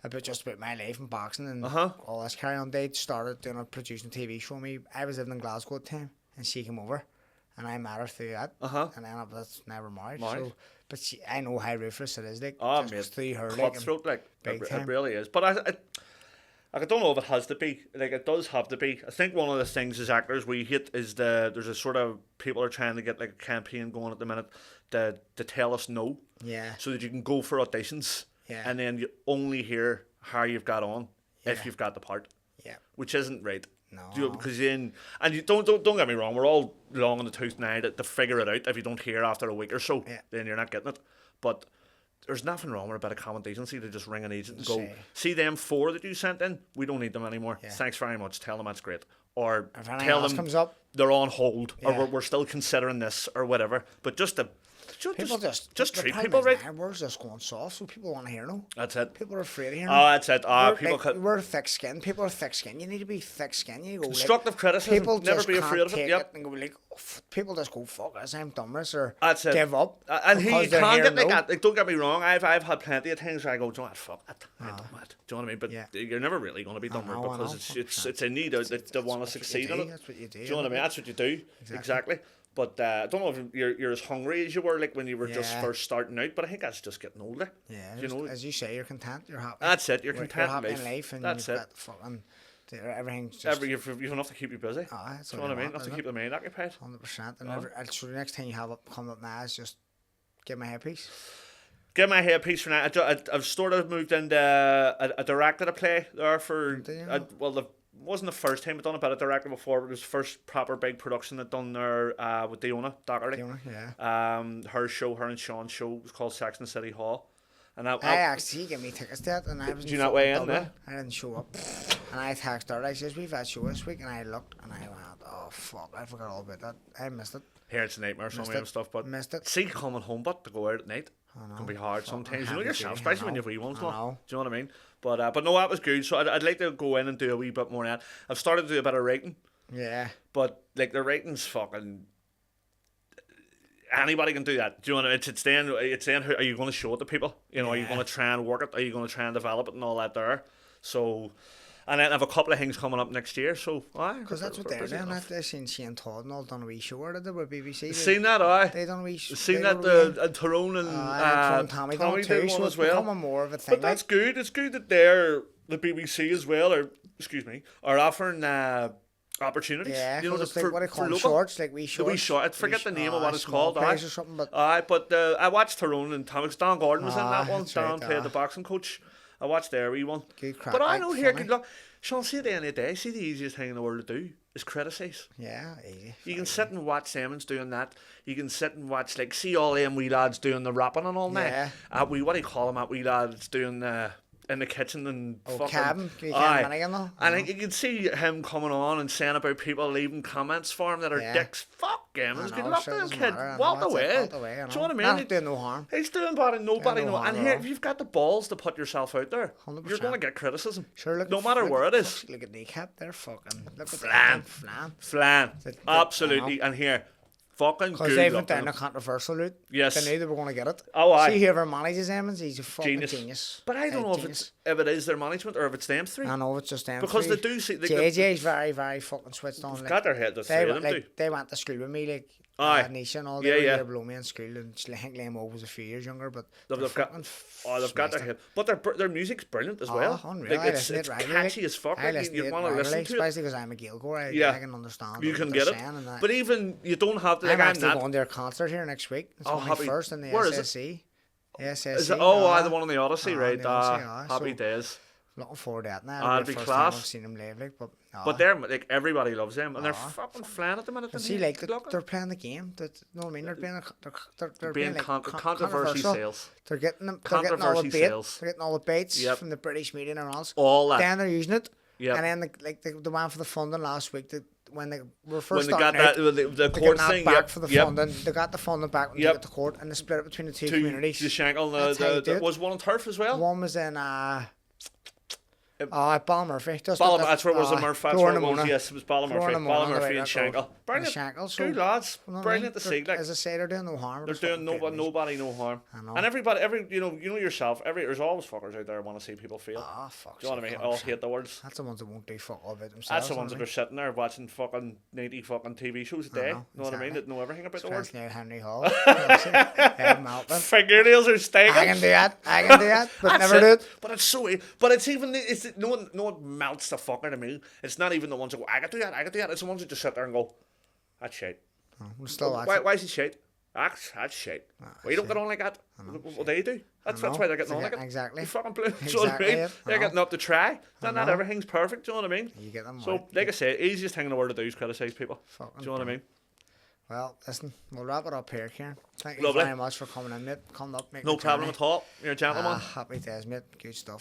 about my life in boxing and Uh-huh. all this carry on. They started producing a TV show. I was living in Glasgow at the time, and she came over, and I met her through that. Uh-huh. And then that's never married. Married. So, but I know how ruthless it is. Like, Oh, just mate, through her, cutthroat, like, big it time. really is. But I don't know if it has to be. Like, it does have to be. I think one of the things as actors we hate is there's a sort of, people are trying to get like a campaign going at the minute to tell us no. Yeah. So that you can go for auditions. Yeah. And then you only hear how you've got on if Yeah. you've got the part. Yeah. Which isn't right. No. Because you don't get me wrong, we're all long in the tooth now to figure it out. If you don't hear after a week or so, Yeah. then you're not getting it. But there's nothing wrong with a bit of common decency to just ring an agent and go, Say. see them 4 that you sent in, we don't need them anymore. Yeah. Thanks very much. Tell them that's great. Or If anything tell else them comes up, they're on hold, Yeah. or we're still considering this, or whatever. But just people just the treat problem people is right. now, we're just going soft, so people want to hear no. That's it. People are afraid to hear Oh, no. that's it. We're thick-skinned. People are thick-skinned. You need to be thick-skinned. You go Constructive criticism. People Never just be afraid can't of it. take Yep. and go like, people just go, fuck this, I'm done with this, or That's it. give up. And you because they're can get hearing like no. that. Like, don't get me wrong. I've had plenty of times where I go, do you know what, fuck it. I don't know it. Do you know what I mean? But Yeah. you're never really going to be done with know, it because I it's a need out that they want to what you succeed do, in it. that's what you do, Do you know what I mean? That's what you do. Exactly. But I don't know if you're as hungry as you were like when you were just Yeah. first starting out. But I think that's just getting older. Yeah, You just, know. as you say, you're content, you're happy. That's it. You're content happy in life. and That's you've it. got fucking everything's just You've enough to keep you busy. that's Do you know what I mean? Enough to keep the mind occupied. 100%. And so the next thing you have coming up now is just give my headpiece. Get my headpiece for now. I've sort of moved into a directed a play there for. Do you? It wasn't the first time I'd done a bit of directing before, but it was the first proper big production I'd done there with Diona Doherty. Yeah. Her show, her and Sean's show, was called Sex and the City Hall. And I actually gave me tickets to it, and I was. Did you not weigh in Dublin. there? I didn't show up, and I texted her. I says, "We've had a show this week," and I looked, and I went, "Oh fuck, I forgot all about that. I missed it." Here it's a nightmare, some Missed of it. stuff, but Missed it. see coming home, but to go out at night can be hard sometimes. You know heavy yourself, duty, especially I when know, you've wee ones. I Lot. know. Do you know what I mean? But no, that was good. So I'd like to go in and do a wee bit more of that. I've started to do a bit of writing. Yeah. But like the writing's fucking, anybody can do that. Do you know? It's then who are you going to show it to people? You know, are you Yeah. going to try and work it? Are you going to try and develop it and all that there? So, and then I have a couple of things coming up next year. So, Because that's what they're doing. I've seen Ciaran Todd and all done a wee show where they did with BBC. Seen that, aye. They done a wee. Seen they that did a wee- Tyrone and Tommy Tommy done it too, did so one it's as well. becoming more of a thing. But that's good. It's good that they're the BBC as well, or excuse me, are offering opportunities. Yeah, you know, it's like what I call them, local. shorts, like wee shorts. The wee short. I forget the name of what it's small called. price or something, but But I watched Tyrone and Thomas. Don Gordon was in that one. that's right, Don played the boxing coach. I watched their wee one. Good crack, But I like, know here, funny. good luck. Sean, see at the end of the day, see the easiest thing in the world to do is criticise. yeah, easy. You can sit and watch Simmons doing that. You can sit and watch, like, see all them wee lads doing the rapping and all Yeah. that. What do you call them? That wee lads doing in the kitchen and fucking. cabin, you Aye. can't manage them. And you can see him coming on and saying about people leaving comments for him that are Yeah. dicks. Fuck him. It's I good know, luck sure, to him, doesn't kid. matter, I know, Walk that's it, away. walk away, I Do you know know. what I mean? Not doing no harm. He's doing bad and nobody no know. harm And at here, all. if you've got the balls to put yourself out there, 100%. you're going to get criticism. Sure, look. No matter where it is. Look at kneecap, they're fucking. Look at Flan. that. Flan. Flan. That- Absolutely. And here, fucking Because good they luck went to down them. a controversial route. Yes. They knew they were going to get it. Oh, aye. See whoever manages Emmons, he's a fucking Genius. genius. But I don't know Genius. if it is their management or if it's them three. I know it's just them Because three. they do see- they- JJ's very, very fucking switched on. They've got their head, the three of them do. They went to school with me, like Aye. Nisha and all. Yeah, They were yeah. there below me in school, and I think Liam O was a few years younger, but They've they're got, fucking they've got their smashed head. But their music's brilliant as well. Unreal. Like, it's catchy as fuck. I Like, you want to regularly, listen to it. especially because I'm a Gaelcore. Yeah. I can understand. You what can they're get it. saying and that. But even, you don't have to, like, I'm I'm actually not. going to their concert here next week. It's Oh, only happy- first in the where is it? SSE. SSE. Is it, the one on the Odyssey, Aye, right? the Odyssey, aye. Happy So- days. Looking forward to that now. Ah, It'll be it'd be the first time class. I've seen them live, like, but But they're, like, everybody loves them. And they're Aye. fucking flying at the minute. And in see, here. like, Good luck. they're playing the game. You know what I mean? They're being, they're Being like, controversy controversial. sales. They're getting them. They're getting all the Controversy bait. sales. They're getting all the baits Yep. from the British media and everyone else. All that. Then they're using it. Yep. And then the one for the funding last week. When they were first When they got starting that, out, the they court got that thing. back Yep. for the Yep. funding. They got the funding back when Yep. they got to court, and they split it between the two communities. The Shankill, That's how you do it. was one on turf as well. One was in Ballymurphy. That's where it was, a Murph. That's where it was. Yes, it was Ballymurphy. Ballymurphy and Shankill. Brilliant. Shankles. Good lads. Brilliant to see. Like, as I say, they're doing no harm. they're doing nobody no harm. And everybody, you know yourself. There's always fuckers out there who want to see people fail. Fuck. Do you know what I mean? All hate the words. That's the ones that won't do fuck all about themselves. That's the ones that are sitting there watching fucking 90 fucking TV shows a day. You know what I mean? That know everything about the words. Henry Hall. Fingernails are stinking. I can do that, but never do it. But it's so. But it's even. No one melts the fucker to me. It's not even the ones that go, I can do that. It's the ones that just sit there and go, that's shit. We're still why is it shit? That's shit. Well, you don't get on like that. What they do. That's why they're getting on like it. Exactly. They fucking blue. Do you know what I mean? They're getting up to try. Not everything's perfect. Do you know what I mean? You get them. So, like I say, easiest thing in the world to do is criticise people. Do you know what I mean? Well, listen, we'll wrap it up here, Ciaran. Thank you Lovely. very much for coming in, mate. Coming up, mate. No problem at all. You're a gentleman. Happy days, mate. Good stuff.